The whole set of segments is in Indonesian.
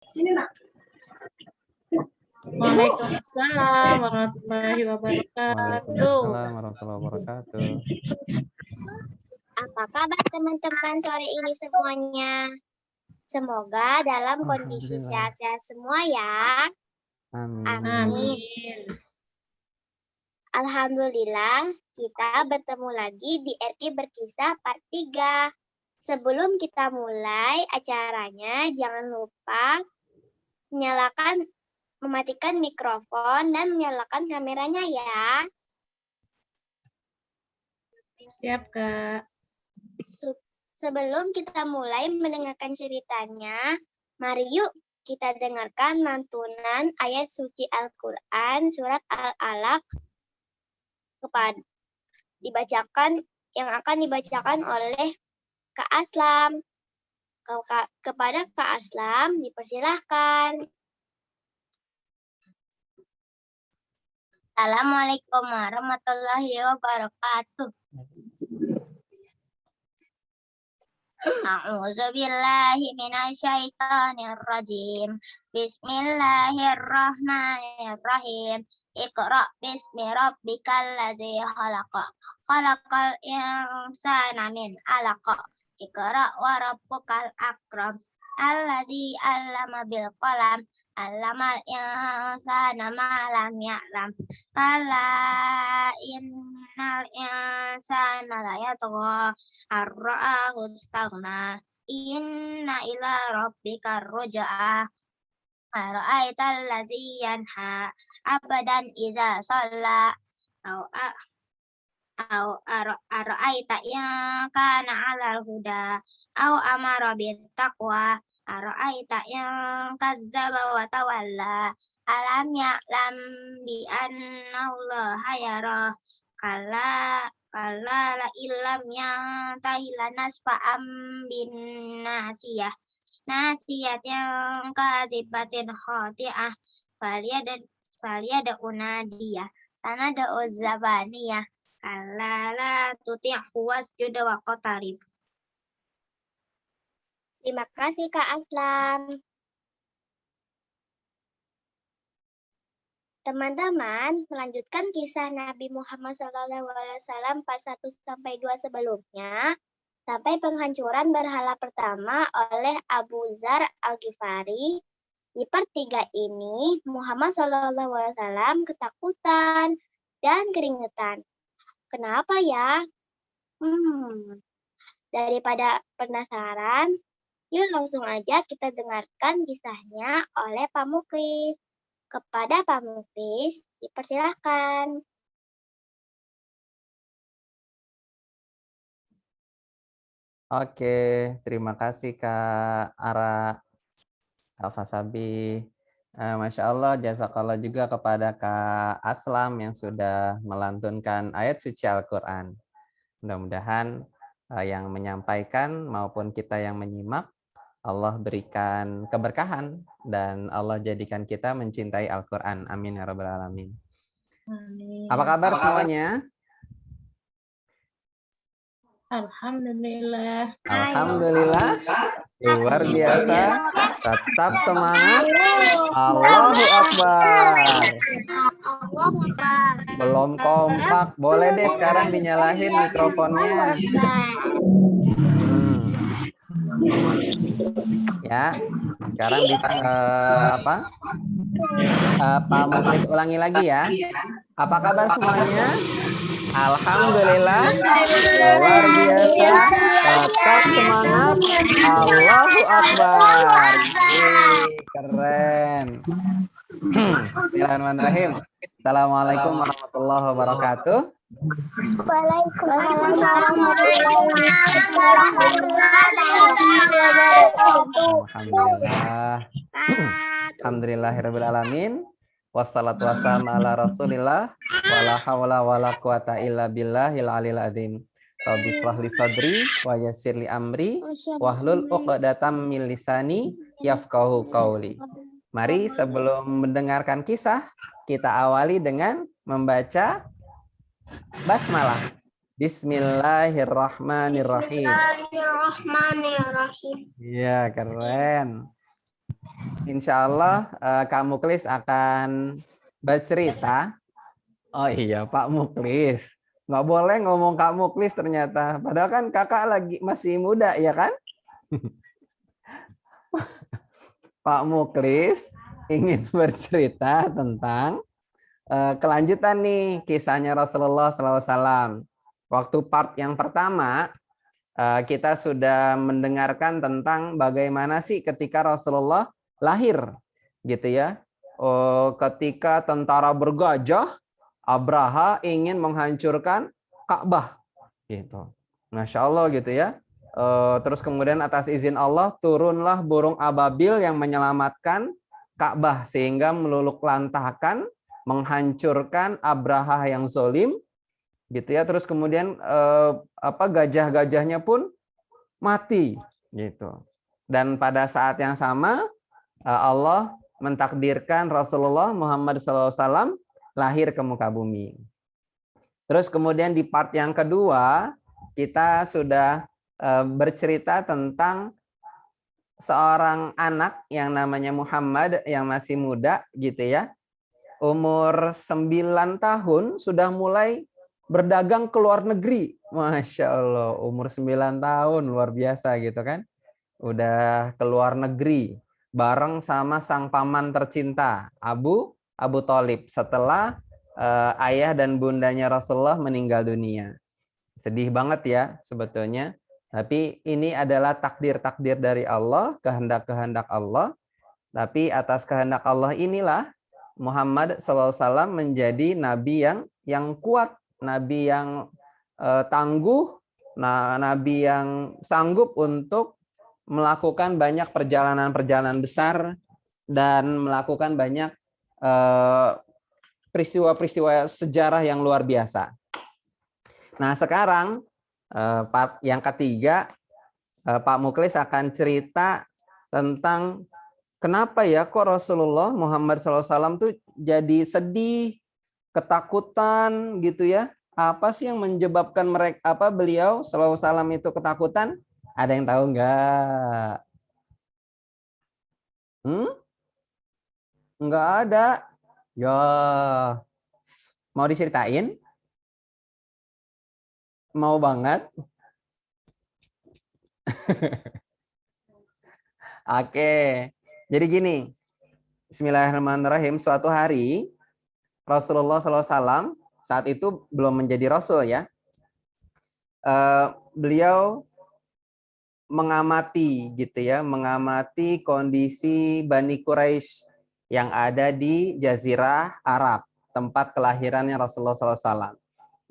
Sini nak. Waalaikumsalam warahmatullahi wabarakatuh. Waalaikumsalam warahmatullahi wabarakatuh. Apa kabar teman-teman sore ini semuanya? Semoga dalam kondisi Alhamdulillah. sehat-sehat semua ya. Amin. Amin. Alhamdulillah, kita bertemu lagi di RI Berkisah Part 3. Sebelum kita mulai acaranya, jangan lupa mematikan mikrofon dan menyalakan kameranya ya. Siap, Kak. Sebelum kita mulai mendengarkan ceritanya, mari yuk kita dengarkan lantunan ayat suci Al-Quran surat Al-Alaq yang akan dibacakan oleh Kak Aslam. Kepada Kak Aslam dipersilahkan. Assalamualaikum warahmatullahi wabarakatuh. A'udzu billahi minasyaitonir rajim. Bismillahirrahmanirrahim. Iqra bismi rabbikal ladzi khalaq. Khalaqal insana min 'alaq. Iqra wa rabbukal akram. Allazi 'allama bil qalam. 'Allamal insana ma lam ya'lam. Kalla innal insana la yatgha ar-ra'ahu istaghna. Inna ila rabbika ruj'a. Ara'aital ladzi yanha abadan iza shalla. Au ara'aita yang kana 'alal huda au amara bit taqwa. Ara'aita yang kazzaba wa tawalla. Alam ya'lam bi anna Allaha yarah. Kalla la illam yantahi lanasfa'am bin nasiyah. Nasiyat yang kazibatin khati'ah. Faliyada unadiyah. Sanada uzzabaniyah. Kalla la tuti'hu wasjud wa qatarib. Terima kasih Kak Aslam. Teman-teman, melanjutkan kisah Nabi Muhammad SAW part 1 sampai 2 sebelumnya, sampai penghancuran berhala pertama oleh Abu Dzar Al-Ghifari. Di part 3 ini, Muhammad SAW ketakutan dan keringetan. Kenapa ya? Daripada penasaran, yuk langsung aja kita dengarkan kisahnya oleh Pak Muklis. Kepada Pak Muklis, dipersilahkan. Oke, terima kasih Kak Ara Al-Fasabi. Masya Allah, jazakallah juga kepada Kak Aslam yang sudah melantunkan ayat suci Al-Quran. Mudah-mudahan yang menyampaikan maupun kita yang menyimak, Allah berikan keberkahan dan Allah jadikan kita mencintai Al-Quran. Amin ya rabbal alamin. Amin. Apa kabar semuanya? Alhamdulillah. Alhamdulillah. Luar biasa. Tetap semangat. Allahu Akbar. Belum kompak. Boleh deh sekarang dinyalahin mikrofonnya. Ya, sekarang bisa Pak Muklis ulangi lagi ya. Apa kabar semuanya? Alhamdulillah. Luar biasa. Tetap semangat. Allahu Akbar. Keren. Bismillahirrahmanirrahim. Assalamualaikum warahmatullahi wabarakatuh. Waalaikumsalam warahmatullahi Alhamdulillah. Alhamdulillahirabbil alamin. Wassalatu wassalamu ala Rasulillah wala haula wala quwata illa billahil aliyil azim. Rabbi shrah li sadri wa yassir li amri wahlul 'uqdatam min lisani yafqahu qauli. Mari sebelum mendengarkan kisah, kita awali dengan membaca basmalah. Bismillahirrahmanirrahim. Bismillahirrahmanirrahim. Iya, keren. insya Allah Kak Muklis akan bercerita. Oh iya Pak Muklis. Nggak boleh ngomong Kak Muklis ternyata. Padahal kan kakak lagi masih muda ya kan? Pak Muklis ingin bercerita tentang kelanjutan nih kisahnya Rasulullah SAW. Waktu part yang pertama kita sudah mendengarkan tentang bagaimana sih ketika Rasulullah lahir, gitu ya. Ketika tentara bergajah, Abraha ingin menghancurkan Ka'bah, gitu. Masya Allah gitu ya. Terus kemudian atas izin Allah turunlah burung ababil yang menyelamatkan Ka'bah sehingga meluluh lantahkan, menghancurkan Abraha yang zolim, gitu ya. Terus kemudian gajah-gajahnya pun mati, gitu. Dan pada saat yang sama Allah mentakdirkan Rasulullah Muhammad SAW lahir ke muka bumi. Terus kemudian di part yang kedua kita sudah bercerita tentang seorang anak yang namanya Muhammad yang masih muda, gitu ya. Umur 9 tahun sudah mulai berdagang ke luar negeri. Masya Allah, umur 9 tahun luar biasa gitu kan. Udah ke luar negeri bareng sama sang paman tercinta Abu Thalib setelah ayah dan bundanya Rasulullah meninggal dunia. Sedih banget ya sebetulnya. Tapi ini adalah takdir-takdir dari Allah, kehendak-kehendak Allah. Tapi atas kehendak Allah inilah Muhammad SAW menjadi nabi yang kuat, nabi yang tangguh, nabi yang sanggup untuk melakukan banyak perjalanan-perjalanan besar dan melakukan banyak peristiwa-peristiwa sejarah yang luar biasa. Nah sekarang part yang ketiga Pak Muklis akan cerita tentang kenapa ya kok Rasulullah Muhammad SAW tuh jadi sedih, ketakutan gitu ya. Apa sih yang menyebabkan beliau SAW itu ketakutan? Ada yang tahu nggak? Nggak ada. Ya, mau diceritain? Mau banget? Oke, jadi gini, Bismillahirrahmanirrahim. Suatu hari Rasulullah SAW saat itu belum menjadi Rasul ya. Beliau mengamati gitu ya, mengamati kondisi Bani Quraisy yang ada di Jazirah Arab, tempat kelahirannya Rasulullah SAW.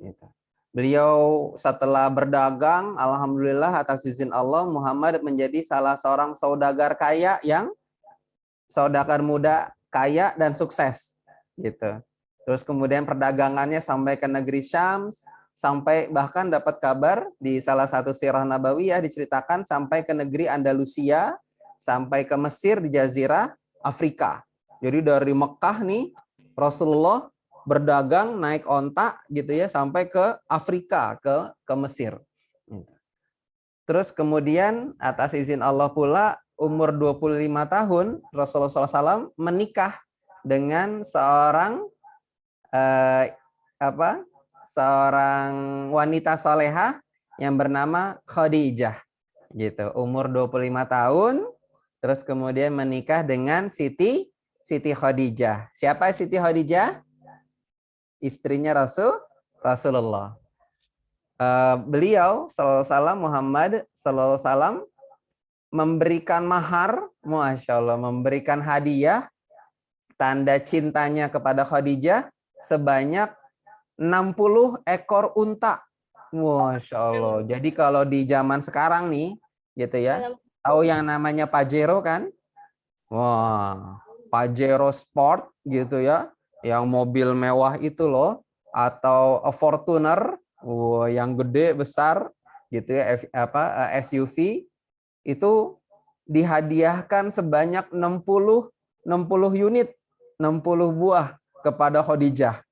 Gitu. Beliau setelah berdagang, alhamdulillah atas izin Allah, Muhammad menjadi salah seorang saudagar kaya saudagar muda kaya dan sukses, gitu. Terus kemudian perdagangannya sampai ke negeri Syam, sampai bahkan dapat kabar di salah satu sirah nabawiyah diceritakan sampai ke negeri Andalusia, sampai ke Mesir di Jazirah Afrika. Jadi dari Mekah nih Rasulullah berdagang naik onta gitu ya sampai ke Afrika, ke Mesir. Terus kemudian atas izin Allah pula umur 25 tahun Rasulullah SAW menikah dengan seorang seorang wanita solehah yang bernama Khadijah gitu. Umur 25 tahun terus kemudian menikah dengan Siti Khadijah. Siapa Siti Khadijah? Istrinya Rasulullah. Beliau sallallahu Muhammad sallallahu memberikan mahar, masya Allah, memberikan hadiah tanda cintanya kepada Khadijah sebanyak 60 ekor unta. Masya Allah. Jadi kalau di zaman sekarang nih, gitu ya, tahu yang namanya Pajero kan? Wah, Pajero Sport gitu ya. Yang mobil mewah itu loh, atau Fortuner, yang gede besar gitu ya, SUV itu dihadiahkan sebanyak 60 unit, 60 buah kepada Khadijah.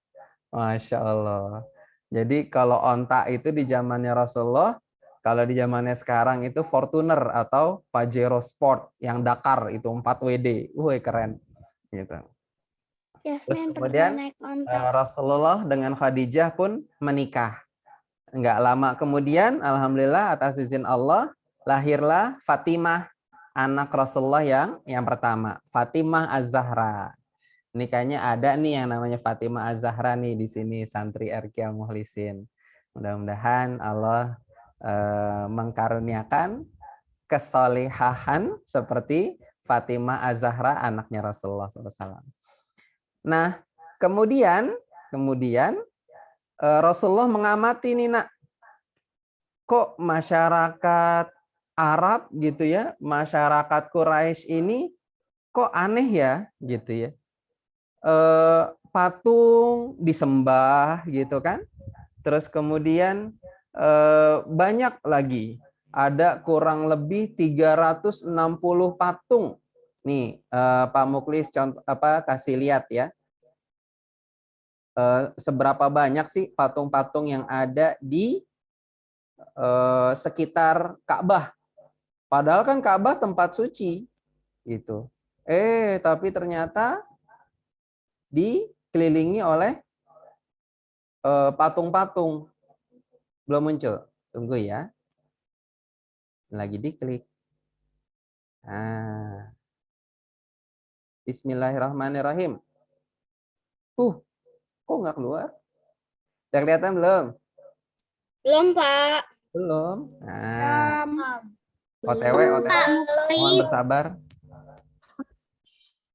Masya Allah. Jadi kalau onta itu di zamannya Rasulullah Kalau di zamannya sekarang itu Fortuner atau Pajero Sport yang Dakar itu 4 WD. Wih, keren. Gitu. Terus Yasmin kemudian pernah naik onta. Rasulullah dengan Khadijah pun menikah. Enggak lama kemudian, alhamdulillah atas izin Allah, lahirlah Fatimah, anak Rasulullah yang pertama, Fatimah Az-Zahra. Ini kayaknya ada nih yang namanya Fatimah Az-Zahra nih di sini, santri RQ Mukhlisin. Mudah-mudahan Allah mengkaruniakan kesolehahan seperti Fatimah Az-Zahra, anaknya Rasulullah SAW. Nah, kemudian Rasulullah mengamati nih, nak, kok masyarakat Arab gitu ya, masyarakat Quraisy ini kok aneh ya, gitu ya. Patung disembah gitu kan. Terus kemudian banyak lagi, ada kurang lebih 360 patung. Nih Pak Muklis kasih lihat ya. Seberapa banyak sih patung-patung yang ada di sekitar Ka'bah. Padahal kan Ka'bah tempat suci gitu. Tapi ternyata dikelilingi oleh patung-patung. Belum muncul. Tunggu ya. Lagi diklik. Nah. Bismillahirrahmanirrahim. Kok nggak keluar? Udah kelihatan belum? Belum, Pak. Belum. Nah. OTW. Pak Mohon bersabar.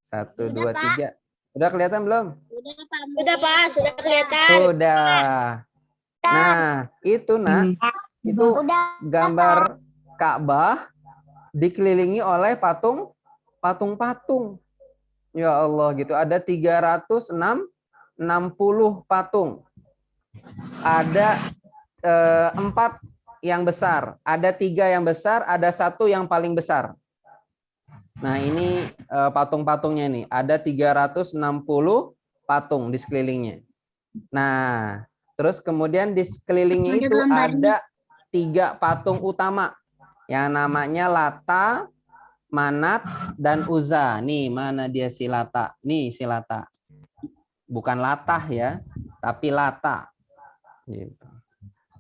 1, 2, 3. Udah kelihatan belum? Sudah, Pak. Sudah kelihatan. Sudah. Nah, itu nak, itu gambar Ka'bah dikelilingi oleh patung-patung. Ya Allah, gitu. Ada 360 patung. Ada 4 yang besar, ada 3 yang besar, ada 1 yang paling besar. Nah, ini patung-patungnya nih. Ada 360 patung di sekelilingnya. Nah, terus kemudian di sekelilingnya itu ada 3 patung utama yang namanya Lata, Manat, dan Uzza. Nih, mana dia si Lata? Nih si Lata. Bukan Latah ya, tapi Lata. Gitu.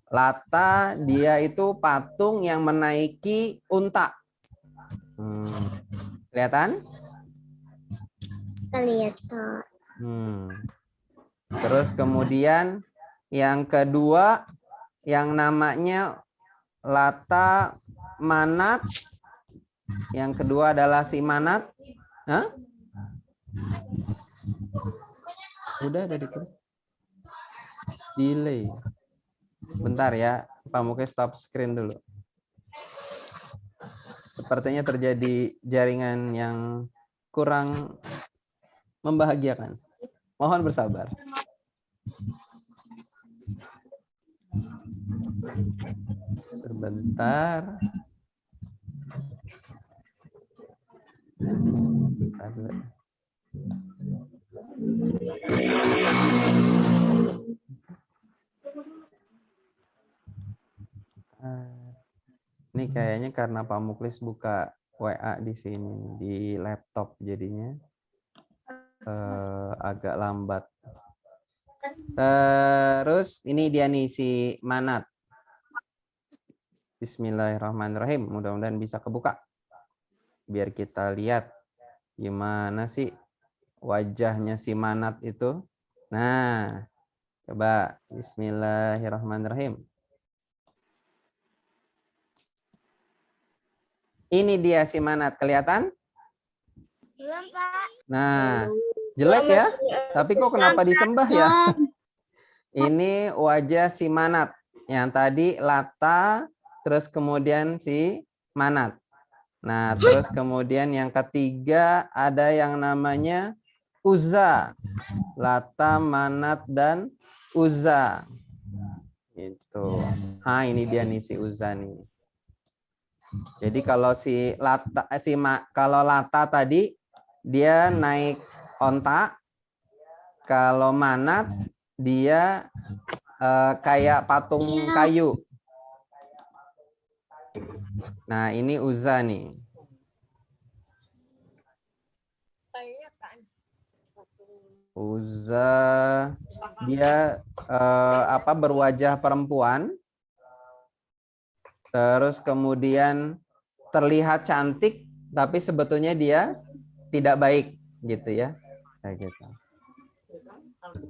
Lata dia itu patung yang menaiki unta. Kelihatan? Kelihatan. Terus kemudian yang kedua yang namanya Lata, Manat. Yang kedua adalah si Manat. Hah? Udah dikit. Delay. Bentar ya, Pak Muklis stop screen dulu. Sepertinya terjadi jaringan yang kurang membahagiakan. Mohon bersabar. Sebentar. Ini kayaknya karena Pak Muklis buka WA di sini di laptop jadinya agak lambat. Terus ini dia nih si Manat. Bismillahirrahmanirrahim. Mudah-mudahan bisa kebuka. Biar kita lihat gimana sih wajahnya si Manat itu. Nah, coba Bismillahirrahmanirrahim. Ini dia si Manat, kelihatan? Belum, Pak. Nah, jelek ya? Tapi kok kenapa disembah ya? Ini wajah si Manat. Yang tadi Lata, terus kemudian si Manat. Nah, terus kemudian yang ketiga ada yang namanya Uzza. Lata, Manat, dan Uzza. Gitu. Nah, ini dia nih si Uzza nih. Jadi kalau kalau Lata tadi dia naik onta, kalau Manat dia kayak patung kayu. Nah, ini Uzza nih. Uzza dia berwajah perempuan, terus kemudian terlihat cantik, tapi sebetulnya dia tidak baik, gitu ya, kayak gitu.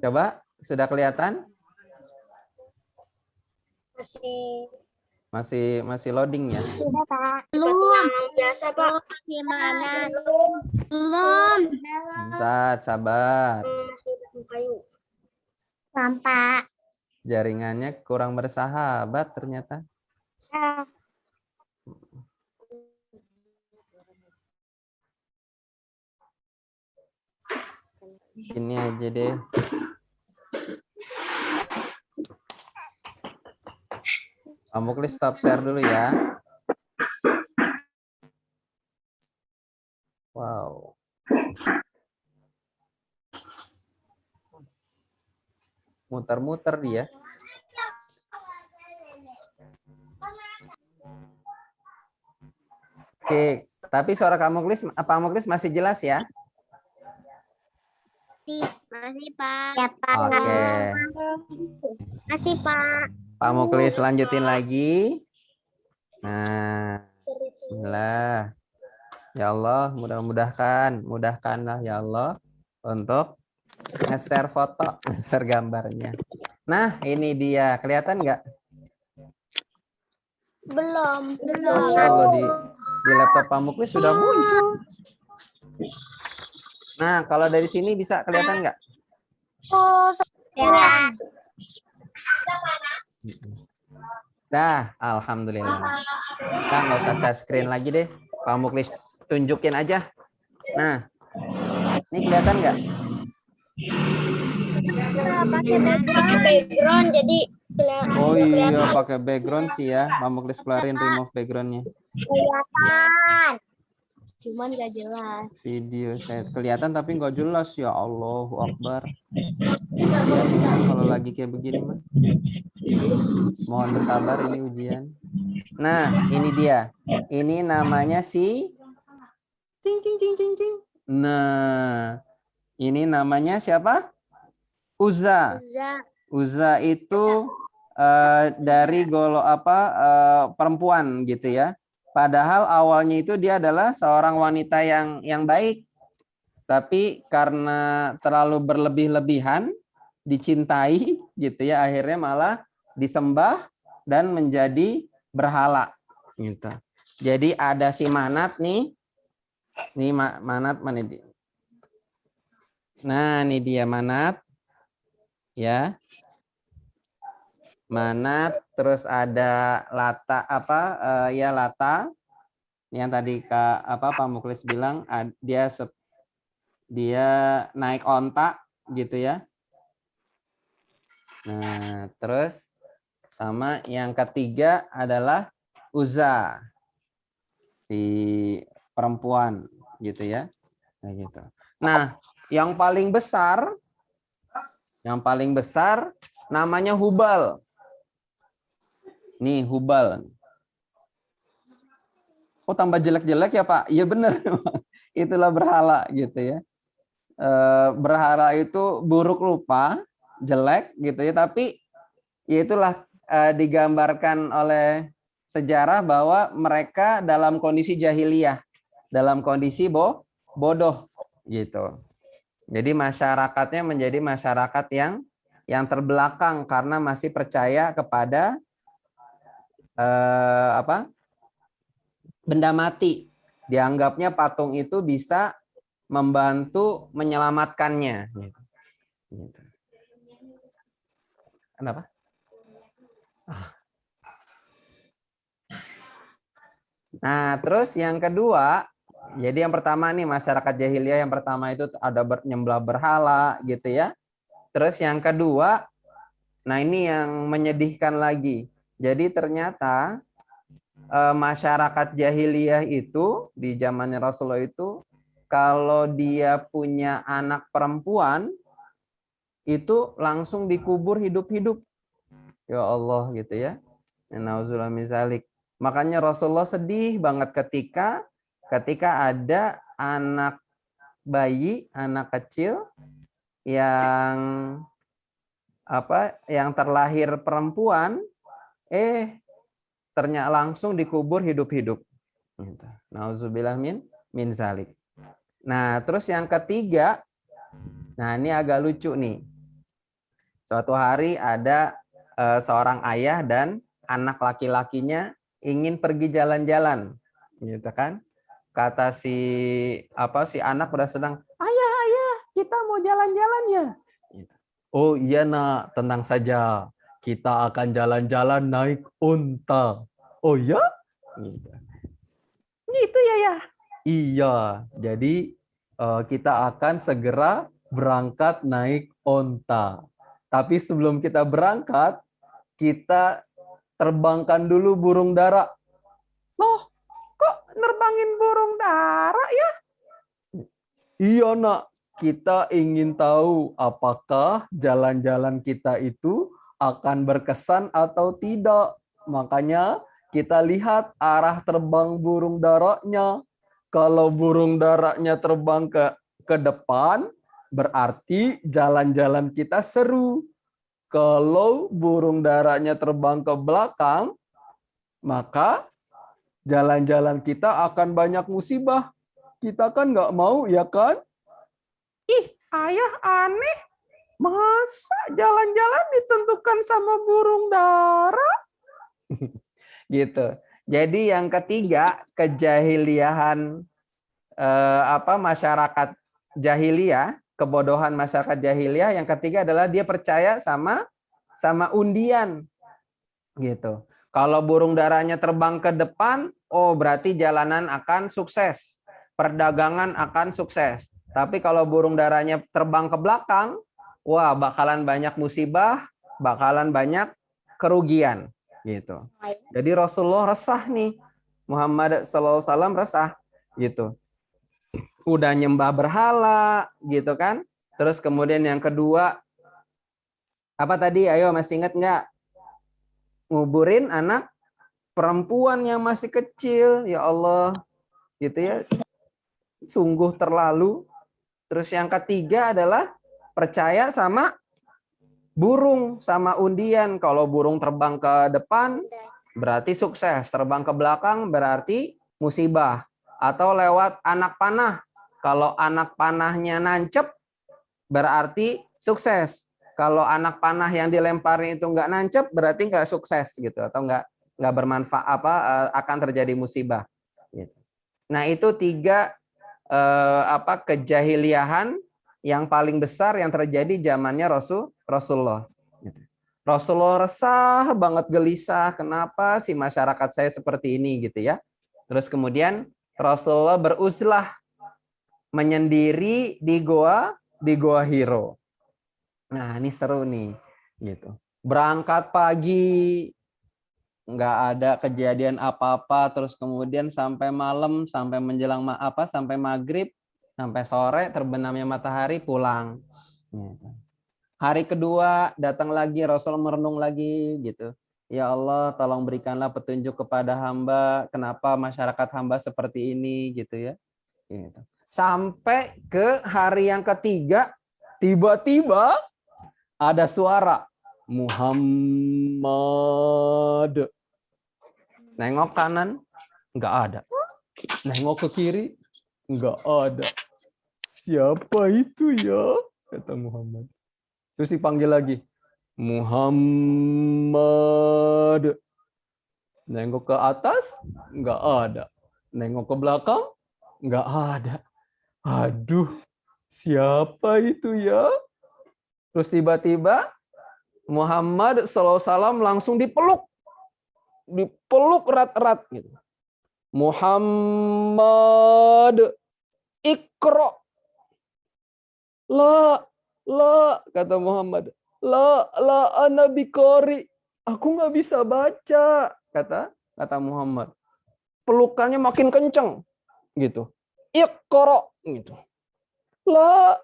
Coba, sudah kelihatan? Masih loading ya? Sudah, Pak. Belum. Biasa, Pak. Gimana? Belum. Bentar, sabar. Pak. Jaringannya kurang bersahabat ternyata. Ini aja deh. Pak Muklis stop share dulu ya. Wow. Muter-muter dia. Oke, tapi suara Pak Muklis masih jelas ya? Masih, Pak. Ya, Pak. Oke. Masih, Pak. Pak Muklis lanjutin lagi. Nah, bismillah. Ya Allah, mudahkanlah ya Allah untuk nge-share foto, nge-share gambarnya. Nah, ini dia. Kelihatan nggak? Belum. Masya Allah, di laptop Pak Muklis sudah muncul. Nah, kalau dari sini bisa kelihatan nggak? Kelihatan. Dah, alhamdulillah. Kita nggak usah share screen lagi deh. Pak Muklis tunjukin aja. Nah, ini kelihatan nggak? Pakai background jadi Oh iya, pakai background sih ya. Pak Muklis keluarin remove backgroundnya. kelihatan. Cuman nggak jelas. Video saya kelihatan tapi nggak jelas, ya Allahu Akbar. Ya, kalau lagi kayak begini mah. Mohon bersabar, ini ujian. Nah, ini dia. Ini namanya si cing cing cing cing cing. Nah, ini namanya siapa? Uzza. Uzza itu dari perempuan gitu ya. Padahal awalnya itu dia adalah seorang wanita yang baik. Tapi karena terlalu berlebih-lebihan, dicintai gitu ya, akhirnya malah disembah dan menjadi berhala gitu. Jadi ada si Manat nih. Nih Manat mana dia? Nah, ini dia Manat. Ya. Manat, terus ada Lata Lata yang tadi Pak Muklis bilang dia naik onta gitu ya. Nah, terus sama yang ketiga adalah Uzza, si perempuan gitu ya. Nah, gitu. Nah, yang paling besar namanya Hubal. Nih, Hubal. Oh, tambah jelek-jelek ya, Pak? Iya benar. Itulah berhala gitu ya. Berhala itu buruk rupa, jelek gitu ya, tapi ya itulah digambarkan oleh sejarah bahwa mereka dalam kondisi jahiliyah, dalam kondisi bodoh gitu. Jadi masyarakatnya menjadi masyarakat yang terbelakang karena masih percaya kepada benda mati. Dianggapnya patung itu bisa membantu menyelamatkannya. Kenapa? Nah, terus yang kedua, jadi yang pertama nih masyarakat jahiliyah, yang pertama itu ada nyembah berhala gitu ya. Terus yang kedua, nah ini yang menyedihkan lagi. Jadi ternyata masyarakat jahiliyah itu di zamannya Rasulullah itu kalau dia punya anak perempuan itu langsung dikubur hidup-hidup. Ya Allah gitu ya. Nauzubillah min zalik. Makanya Rasulullah sedih banget ketika ada anak bayi, anak kecil yang yang terlahir perempuan, ternyata langsung dikubur hidup-hidup. Nauzubillah min zalik. Nah, terus yang ketiga, nah ini agak lucu nih. Suatu hari ada seorang ayah dan anak laki-lakinya ingin pergi jalan-jalan, gitu kan? Kata si anak udah sedang, ayah, kita mau jalan-jalan ya. Oh iya nak, tenang saja. Kita akan jalan-jalan naik unta. Oh ya? Gitu ya ya. Iya. Jadi kita akan segera berangkat naik unta. Tapi sebelum kita berangkat, kita terbangkan dulu burung dara. Loh, kok nerbangin burung dara ya? Iya nak, kita ingin tahu apakah jalan-jalan kita itu akan berkesan atau tidak. Makanya kita lihat arah terbang burung daranya. Kalau burung daranya terbang ke depan, berarti jalan-jalan kita seru. Kalau burung daranya terbang ke belakang, maka jalan-jalan kita akan banyak musibah. Kita kan nggak mau, ya kan? Ih, ayah aneh. Masa jalan-jalan ditentukan sama burung dara? Gitu. Jadi yang ketiga, kejahiliahan masyarakat jahiliyah, kebodohan masyarakat jahiliyah. Yang ketiga adalah dia percaya sama undian. Gitu. Kalau burung daranya terbang ke depan, oh berarti jalanan akan sukses. Perdagangan akan sukses. Tapi kalau burung daranya terbang ke belakang, wah bakalan banyak musibah, bakalan banyak kerugian. Gitu. Jadi Rasulullah resah nih. Muhammad SAW resah. Gitu. Udah nyembah berhala, gitu kan. Terus kemudian yang kedua, apa tadi? Ayo masih ingat nggak? Nguburin anak perempuan yang masih kecil. Ya Allah. Gitu ya. Sungguh terlalu. Terus yang ketiga adalah percaya sama burung, sama undian. Kalau burung terbang ke depan berarti sukses, terbang ke belakang berarti musibah. Atau lewat anak panah. Kalau anak panahnya nancep berarti sukses. Kalau anak panah yang dilemparin itu nggak nancep berarti nggak sukses gitu, atau nggak bermanfaat, akan terjadi musibah. Gitu. Nah itu tiga kejahiliahan yang paling besar yang terjadi zamannya Rasulullah. Rasulullah resah banget, gelisah, kenapa sih masyarakat saya seperti ini gitu ya. Terus kemudian Rasulullah beruzlah menyendiri di Goa Hiro. Nah ini seru nih gitu. Berangkat pagi nggak ada kejadian apa-apa, terus kemudian sampai malam, sampai menjelang sampai maghrib, sampai sore terbenamnya matahari pulang. Gitu. Hari kedua datang lagi, Rasul merenung lagi gitu. Ya Allah, tolong berikanlah petunjuk kepada hamba, kenapa masyarakat hamba seperti ini gitu ya. Gitu. Sampai ke hari yang ketiga, tiba-tiba ada suara Muhammad. Nengok kanan, nggak ada. Nengok ke kiri, nggak ada. Siapa itu ya? Kata Muhammad. Terus dipanggil lagi. Muhammad. Nengok ke atas, nggak ada. Nengok ke belakang, nggak ada. Aduh, siapa itu ya? Terus tiba-tiba Muhammad SAW langsung dipeluk erat-erat gitu. Muhammad, Iqra. La, kata Muhammad. La ana biqari. Aku nggak bisa baca, kata Muhammad. Pelukannya makin kenceng gitu. Iqra gitu. La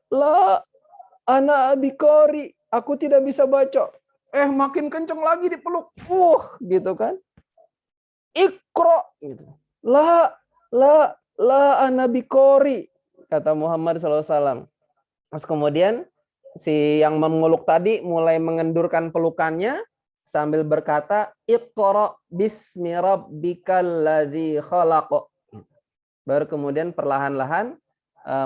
ana biqari. Aku tidak bisa baca. Makin kenceng lagi dipeluk. Gitu kan. Iqra gitu. La ana biqori, kata Muhammad SAW. Terus kemudian si yang memeluk tadi mulai mengendurkan pelukannya sambil berkata, Iqra bismi rabbikal ladzi khalaq. Baru kemudian perlahan-lahan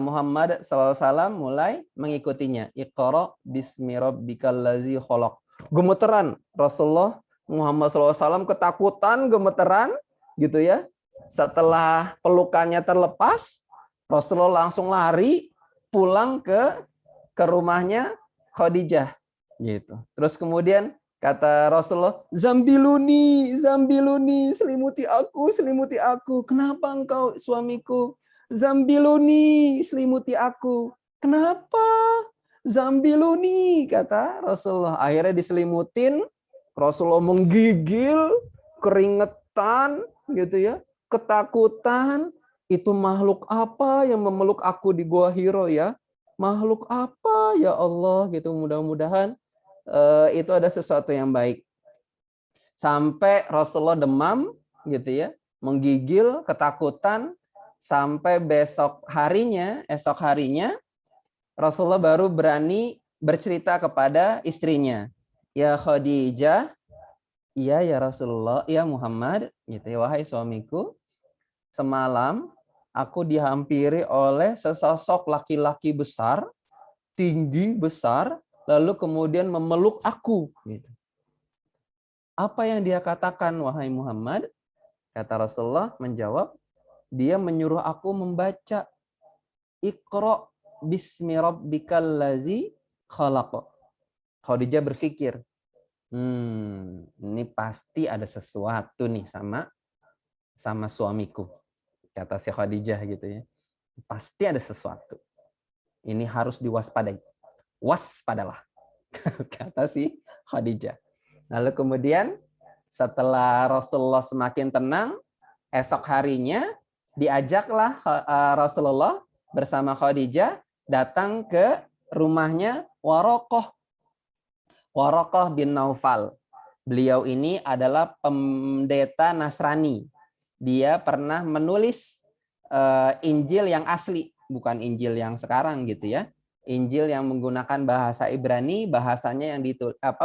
Muhammad SAW mulai mengikutinya. Iqra bismi rabbikal ladzi khalaq. Gemeteran Rasulullah Muhammad SAW, ketakutan, gemeteran gitu ya. Setelah pelukannya terlepas, Rasulullah langsung lari pulang ke rumahnya Khadijah gitu. Terus kemudian kata Rasulullah, zambiluni, selimuti aku. Kenapa engkau suamiku? Zambiluni, selimuti aku. Kenapa? Zambiluni, kata Rasulullah. Akhirnya diselimutin, Rasulullah menggigil, keringetan gitu ya, ketakutan. Itu makhluk apa yang memeluk aku di Gua Hiro ya? Makhluk apa ya Allah gitu. Mudah-mudahan itu ada sesuatu yang baik. Sampai Rasulullah demam gitu ya, menggigil, ketakutan, sampai esok harinya Rasulullah baru berani bercerita kepada istrinya. Ya Khadijah, iya ya Rasulullah, ya Muhammad, gitu ya, wahai suamiku, semalam aku dihampiri oleh sesosok laki-laki besar, tinggi, besar, lalu kemudian memeluk aku. Gitu. Apa yang dia katakan, wahai Muhammad? Kata Rasulullah menjawab, dia menyuruh aku membaca Iqra bismi rabbikal ladzi khalaq. Khadijah berpikir, ini pasti ada sesuatu nih sama suamiku. Kata si Khadijah gitu ya. Pasti ada sesuatu. Ini harus diwaspadai. Waspadalah. Kata si Khadijah. Lalu kemudian setelah Rasulullah semakin tenang, esok harinya diajaklah Rasulullah bersama Khadijah datang ke rumahnya Waraqah bin Naufal. Beliau ini adalah pendeta Nasrani. Dia pernah menulis Injil yang asli, bukan Injil yang sekarang gitu ya. Injil yang menggunakan bahasa Ibrani, bahasanya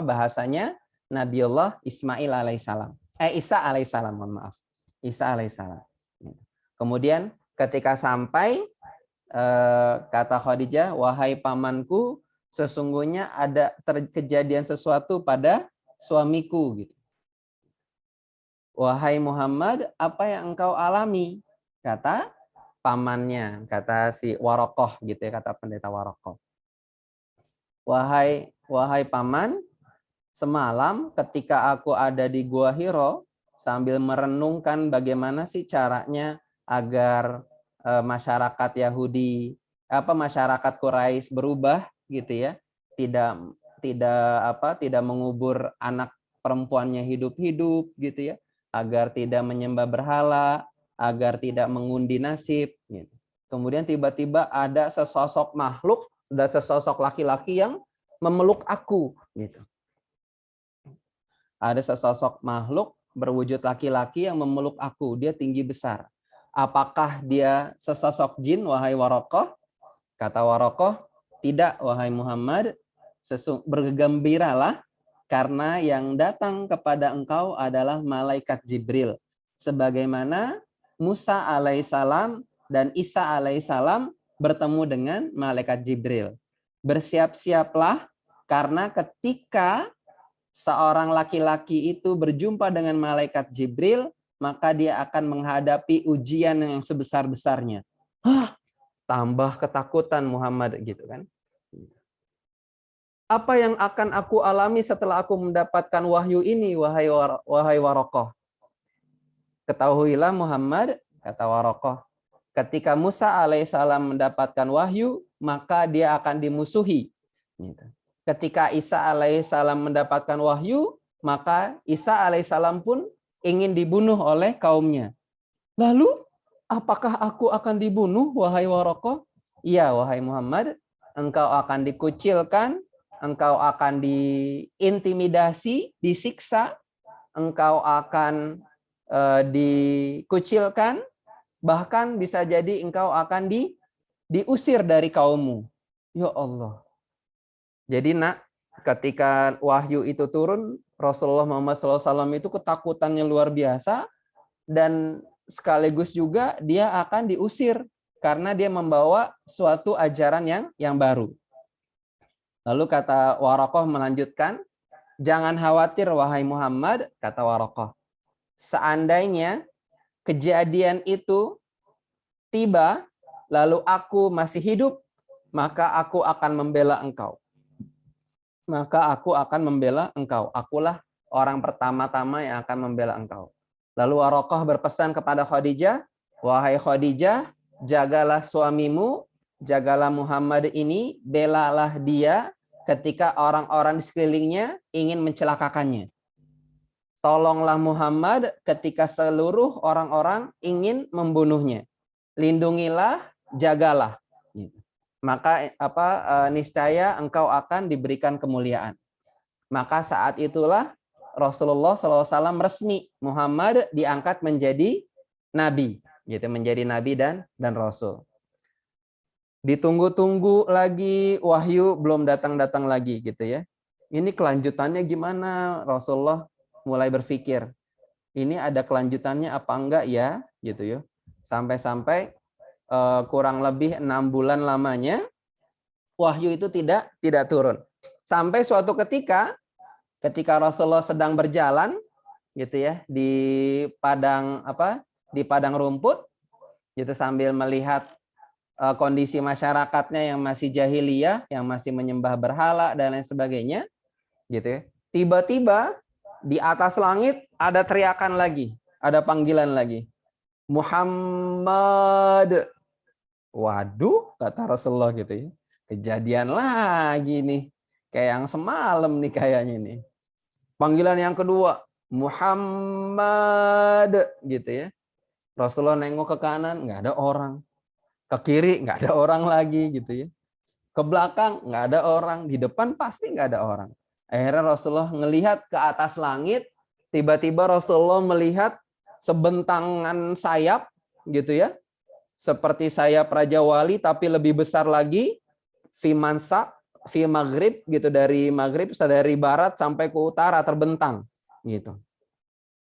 bahasanya Nabiullah Ismail alaihissalam. Isa alaihissalam, mohon maaf. Isa alaihissalam. Kemudian ketika sampai kata Khadijah, wahai pamanku, sesungguhnya ada kejadian sesuatu pada suamiku gitu. Wahai Muhammad, apa yang engkau alami? Kata pamannya, kata si Waraqah gitu ya, kata pendeta Waraqah. Wahai paman, semalam ketika aku ada di Gua Hiro sambil merenungkan bagaimana sih caranya agar masyarakat Yahudi, masyarakat Quraisy berubah gitu ya, tidak mengubur anak perempuannya hidup-hidup gitu ya, agar tidak menyembah berhala, agar tidak mengundi nasib gitu. Kemudian tiba-tiba ada sesosok makhluk, ada sesosok laki-laki yang memeluk aku gitu. Ada sesosok makhluk berwujud laki-laki yang memeluk aku, dia tinggi besar. Apakah dia sesosok jin, wahai Waraqah? Kata Waraqah, tidak, wahai Muhammad, bergembiralah karena yang datang kepada engkau adalah malaikat Jibril. Sebagaimana Musa alaihissalam dan Isa alaihissalam bertemu dengan malaikat Jibril. Bersiap-siaplah karena ketika seorang laki-laki itu berjumpa dengan malaikat Jibril, maka dia akan menghadapi ujian yang sebesar-besarnya. Tambah ketakutan Muhammad gitu kan. Apa yang akan aku alami setelah aku mendapatkan wahyu ini, wahai Waraqah? Ketahuilah Muhammad, kata Waraqah, ketika Musa alaihissalam mendapatkan wahyu, maka dia akan dimusuhi. Ketika Isa alaihissalam mendapatkan wahyu, maka Isa alaihissalam pun ingin dibunuh oleh kaumnya. Lalu, apakah aku akan dibunuh, wahai Waraqah? Iya, wahai Muhammad, engkau akan dikucilkan, engkau akan diintimidasi, disiksa, engkau akan dikucilkan, bahkan bisa jadi engkau akan diusir dari kaummu. Ya Allah. Jadi nak, ketika wahyu itu turun, Rasulullah Muhammad SAW itu ketakutannya luar biasa, dan sekaligus juga dia akan diusir karena dia membawa suatu ajaran yang baru. Lalu kata Waraqah melanjutkan, jangan khawatir wahai Muhammad, kata Waraqah. Seandainya kejadian itu tiba, lalu aku masih hidup, maka aku akan membela engkau. Maka aku akan membela engkau. Akulah orang pertama-tama yang akan membela engkau. Lalu Waraqah berpesan kepada Khadijah, wahai Khadijah, jagalah suamimu, jagalah Muhammad ini, belalah dia ketika orang-orang di sekelilingnya ingin mencelakakannya. Tolonglah Muhammad ketika seluruh orang-orang ingin membunuhnya. Lindungilah, jagalah. Maka niscaya engkau akan diberikan kemuliaan. Maka saat itulah Rasulullah SAW resmi Muhammad diangkat menjadi nabi, gitu, menjadi nabi dan rasul. Ditunggu-tunggu lagi, wahyu belum datang-datang lagi, gitu ya. Ini kelanjutannya gimana? Rasulullah mulai berpikir, ini ada kelanjutannya apa enggak ya, gitu ya. Sampai-sampai kurang lebih 6 bulan lamanya wahyu itu tidak turun. Sampai suatu ketika Rasulullah sedang berjalan, gitu ya, di padang rumput, gitu, sambil melihat kondisi masyarakatnya yang masih jahiliyah, yang masih menyembah berhala dan lain sebagainya, gitu ya. Tiba-tiba di atas langit ada teriakan lagi, ada panggilan lagi. Muhammad. Waduh, kata Rasulullah, gitu ya. Kejadian lagi nih. Kayak yang semalam nih kayaknya nih. Panggilan yang kedua, Muhammad, gitu ya. Rasulullah nengok ke kanan, nggak ada orang. Ke kiri, nggak ada orang lagi, gitu ya. Ke belakang, nggak ada orang. Di depan pasti nggak ada orang. Akhirnya Rasulullah ngelihat ke atas langit, tiba-tiba Rasulullah melihat sebentangan sayap, gitu ya. Seperti sayap Raja Wali, tapi lebih besar lagi, fi maghrib, gitu, dari maghrib, dari barat sampai ke utara terbentang, gitu.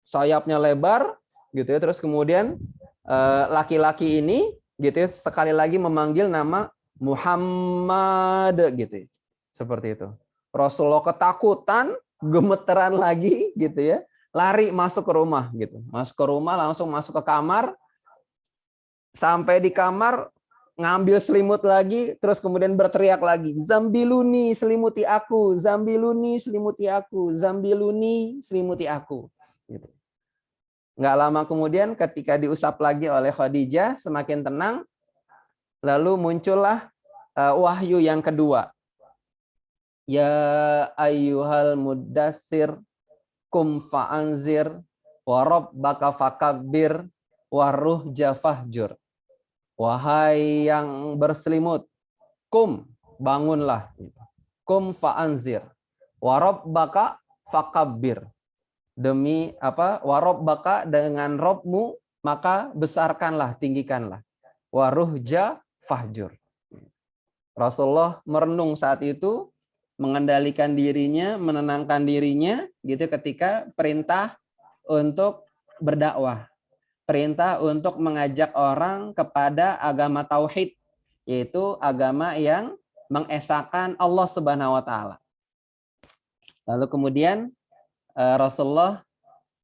Sayapnya lebar, gitu ya. Terus kemudian laki-laki ini, gitu ya, sekali lagi memanggil nama Muhammad, gitu ya. Seperti itu. Rasulullah ketakutan, gemeteran lagi, gitu ya. Lari masuk ke rumah, gitu. Masuk ke rumah, langsung masuk ke kamar. Sampai di kamar, ngambil selimut lagi, terus kemudian berteriak lagi, Zambiluni, selimuti aku, Zambiluni, selimuti aku, Zambiluni, selimuti aku. Gitu. Nggak lama kemudian ketika diusap lagi oleh Khadijah, semakin tenang, lalu muncullah wahyu yang kedua. Ya ayyuhal muddatsir, kum fa'anzir, wa rabbaka fakabbir, wa ruhja fahjur. Wahai yang berselimut, kum, bangunlah. Kum fa'anzir. Wa rabbaka fakabbir. Demi wa rabbaka, dengan Robmu, maka besarkanlah, tinggikanlah. Wa ruhja fahjur. Rasulullah merenung saat itu, mengendalikan dirinya, menenangkan dirinya, gitu, ketika perintah untuk berdakwah. Perintah untuk mengajak orang kepada agama tauhid, yaitu agama yang mengesahkan Allah Subhanahu wa taala. Lalu kemudian Rasulullah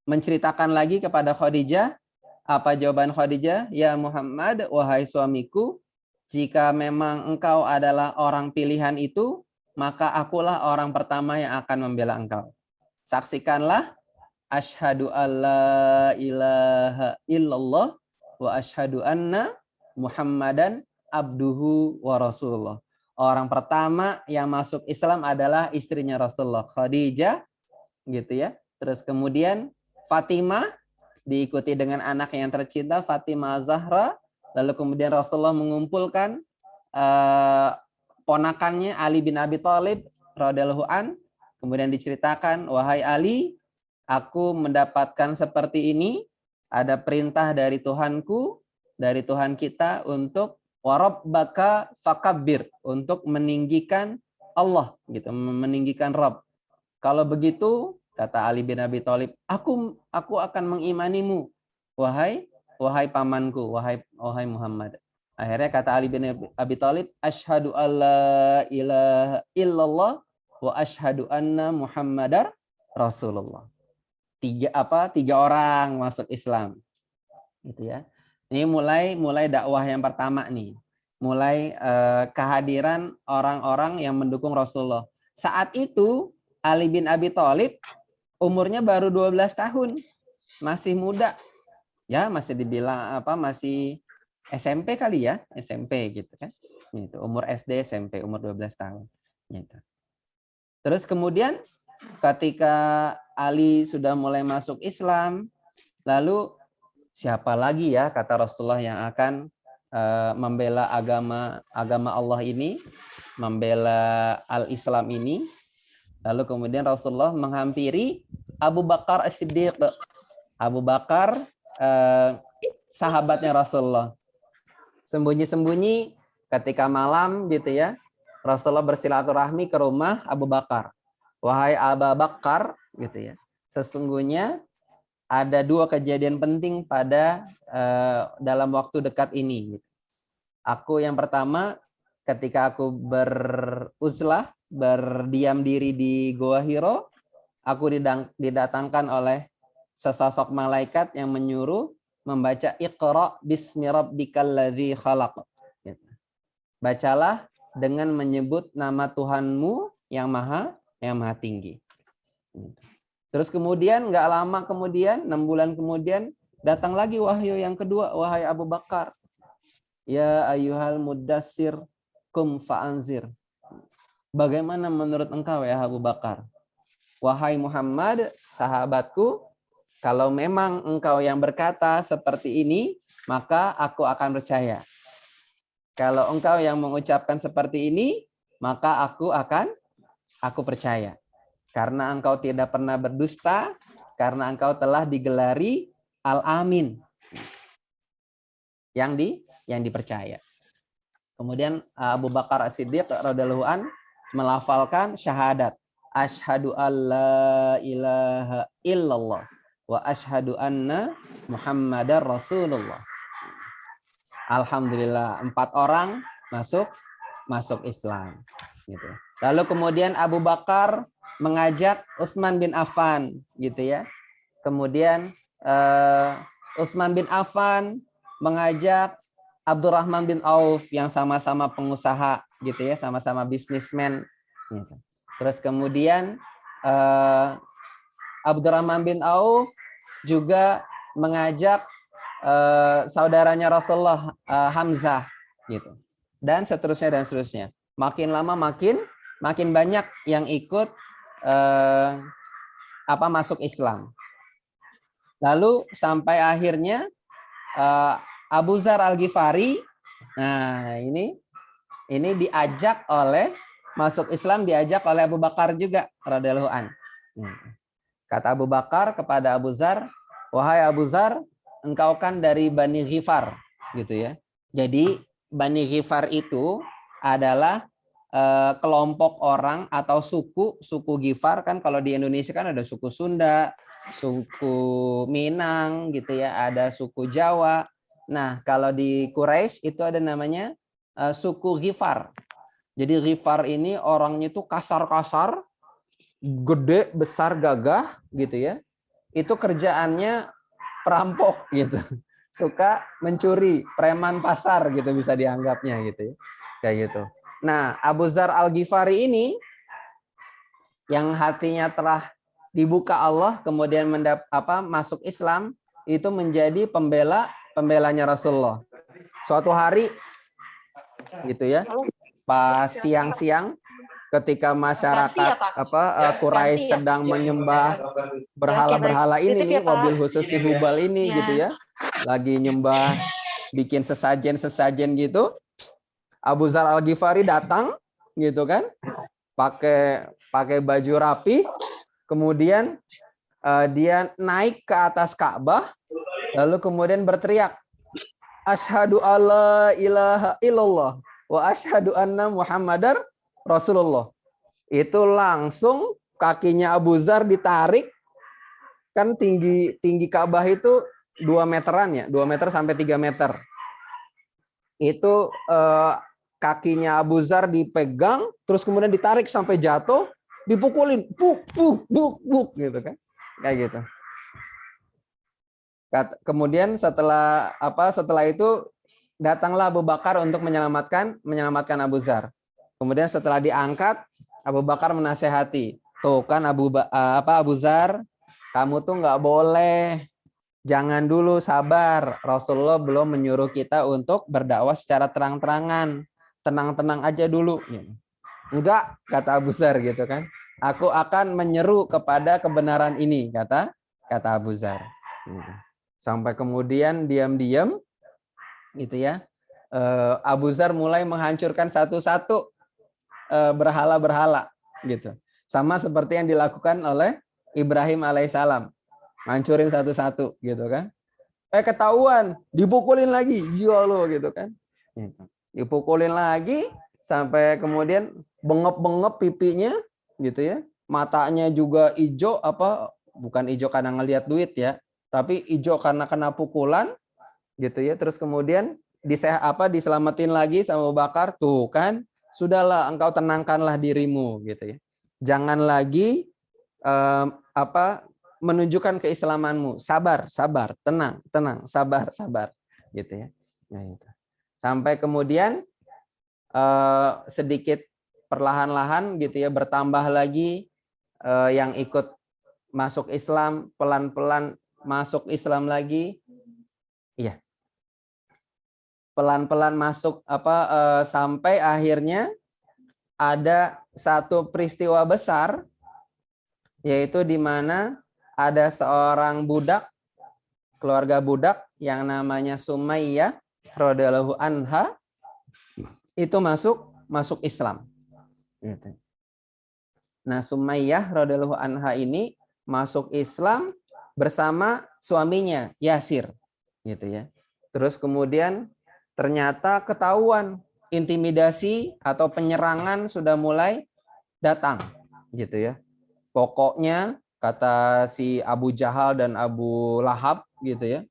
menceritakan lagi kepada Khadijah. Apa jawaban Khadijah? Ya Muhammad, wahai suamiku, jika memang engkau adalah orang pilihan itu, maka akulah orang pertama yang akan membela engkau. Saksikanlah, asyhadu alla ilaha illallah wa asyhadu anna Muhammadan abduhu wa rasulullah. Orang pertama yang masuk Islam adalah istrinya Rasulullah, Khadijah, gitu ya. Terus kemudian Fatimah, diikuti dengan anak yang tercinta Fatimah Zahra. Lalu kemudian Rasulullah mengumpulkan ponakannya Ali bin Abi Thalib radhiyallahu an. Kemudian diceritakan, wahai Ali, aku mendapatkan seperti ini ada perintah dari Tuhanku, dari Tuhan kita untuk warabbaka fakabbir, untuk meninggikan Allah gitu, meninggikan Rabb. Kalau begitu, kata Ali bin Abi Thalib, aku akan mengimanimu, wahai pamanku, wahai Muhammad. Akhirnya kata Ali bin Abi Thalib, asyhadu alla ilaha illallah wa asyhadu anna Muhammadar Rasulullah. Tiga orang masuk Islam. Gitu ya. Ini mulai dakwah yang pertama nih. Mulai kehadiran orang-orang yang mendukung Rasulullah. Saat itu Ali bin Abi Thalib umurnya baru 12 tahun. Masih muda. Ya, masih dibilang masih SMP kali ya, SMP gitu kan. Gitu, umur SD, SMP, umur 12 tahun. Gitu. Terus kemudian ketika Ali sudah mulai masuk Islam, lalu siapa lagi ya kata Rasulullah yang akan membela agama Allah ini, membela al-Islam ini? Lalu kemudian Rasulullah menghampiri Abu Bakar As-Siddiq. Abu Bakar sahabatnya Rasulullah. Sembunyi-sembunyi ketika malam gitu ya, Rasulullah bersilaturahmi ke rumah Abu Bakar. Wahai Abu Bakar gitu ya, sesungguhnya ada dua kejadian penting pada dalam waktu dekat ini. Aku yang pertama, ketika aku beruzlah, berdiam diri di Goa Hiro, aku didatangkan oleh sesosok malaikat yang menyuruh membaca Iqra bismi rabbikal ladzi khalaq. Bacalah dengan menyebut nama Tuhanmu yang maha tinggi. Terus kemudian nggak lama kemudian, 6 bulan kemudian, datang lagi wahyu yang kedua, wahai Abu Bakar. Ya ayyuhal muddassir kum fa'anzir. Bagaimana menurut engkau ya Abu Bakar? Wahai Muhammad, sahabatku, kalau memang engkau yang berkata seperti ini, maka aku akan percaya. Kalau engkau yang mengucapkan seperti ini, maka aku percaya. Karena engkau tidak pernah berdusta, karena engkau telah digelari Al-Amin. Yang dipercaya. Kemudian Abu Bakar As-Siddiq radhiyallahu an melafalkan syahadat. Asyhadu alla ilaha illallah wa asyhadu anna Muhammadar Rasulullah. Alhamdulillah 4 orang masuk Islam. Gitu. Lalu kemudian Abu Bakar mengajak Utsman bin Affan, gitu ya. Kemudian Utsman bin Affan mengajak Abdurrahman bin Auf yang sama-sama pengusaha, gitu ya, sama-sama bisnismen. Gitu. Terus kemudian Abdurrahman bin Auf juga mengajak saudaranya Rasulullah Hamzah, gitu. Dan seterusnya. Makin lama makin banyak yang ikut masuk Islam. Lalu sampai akhirnya Abu Dzar Al-Ghifari, nah ini diajak oleh masuk Islam, diajak oleh Abu Bakar juga radhiyallahu an. Kata Abu Bakar kepada Abu Dzar, wahai Abu Dzar, engkau kan dari Bani Ghifar, gitu ya. Jadi Bani Ghifar itu adalah kelompok orang atau suku Ghifar. Kan kalau di Indonesia kan ada suku Sunda, suku Minang gitu ya, ada suku Jawa. Nah, kalau di Quraisy itu ada namanya suku Ghifar. Jadi Ghifar ini orangnya itu kasar-kasar, gede, besar, gagah gitu ya. Itu kerjaannya perampok gitu. Suka mencuri, preman pasar gitu bisa dianggapnya gitu ya. Kayak gitu. Nah, Abu Dzar Al-Ghifari ini yang hatinya telah dibuka Allah, kemudian masuk Islam, itu menjadi pembelanya Rasulullah. Suatu hari gitu ya, pas siang-siang ketika masyarakat Quraisy sedang menyembah berhala-berhala ini nih, mobil khusus si Hubal ini gitu ya, lagi nyembah, bikin sesajen gitu. Abu Dzar Al-Ghifari datang gitu kan, pakai baju rapi, kemudian dia naik ke atas Ka'bah, Lalu kemudian berteriak, asyhadu alla ilaha illallah wa asyhadu anna Muhammadar Rasulullah. Itu langsung kakinya Abu Zar ditarik, kan tinggi Ka'bah itu 2 meteran ya, 2 meter sampai 3 meter. Itu kakinya Abu Zar dipegang, terus kemudian ditarik sampai jatuh, dipukulin, buk gitu kan, kayak gitu. Kemudian setelah itu datanglah Abu Bakar untuk menyelamatkan Abu Zar. Kemudian setelah diangkat, Abu Bakar menasehati, tuh kan Abu Zar, kamu tuh nggak boleh, jangan dulu, sabar. Rasulullah belum menyuruh kita untuk berdakwah secara terang-terangan, tenang-tenang aja dulu. Enggak, kata Abu Zar gitu kan. Aku akan menyeru kepada kebenaran ini, kata Abu Zar. Sampai kemudian diam-diam gitu ya, Abu Zar mulai menghancurkan satu-satu berhala-berhala gitu. Sama seperti yang dilakukan oleh Ibrahim alaihissalam, hancurin satu-satu gitu kan. Ketahuan, dipukulin lagi, ya lo gitu kan. Dipukulin lagi sampai kemudian bengep-bengep pipinya gitu ya. Matanya juga hijau, bukan hijau karena ngelihat duit ya, tapi hijau karena kena pukulan gitu ya. Terus kemudian diselamatin lagi sama Abu Bakar, tuh kan, sudahlah engkau tenangkanlah dirimu gitu ya. Jangan lagi menunjukkan keislamanmu, sabar, tenang, sabar gitu ya. Nah, itu. Sampai kemudian sedikit perlahan-lahan gitu ya, bertambah lagi yang ikut masuk Islam, pelan-pelan masuk Islam lagi. Iya. Pelan-pelan masuk sampai akhirnya ada satu peristiwa besar, yaitu di mana ada seorang budak, keluarga budak yang namanya Sumayyah radhiyallahu anha, itu masuk Islam. Nah, Sumayyah radhiyallahu anha ini masuk Islam bersama suaminya Yasir, gitu ya. Terus kemudian ternyata ketahuan intimidasi atau penyerangan sudah mulai datang, gitu ya. Pokoknya kata si Abu Jahal dan Abu Lahab gitu ya,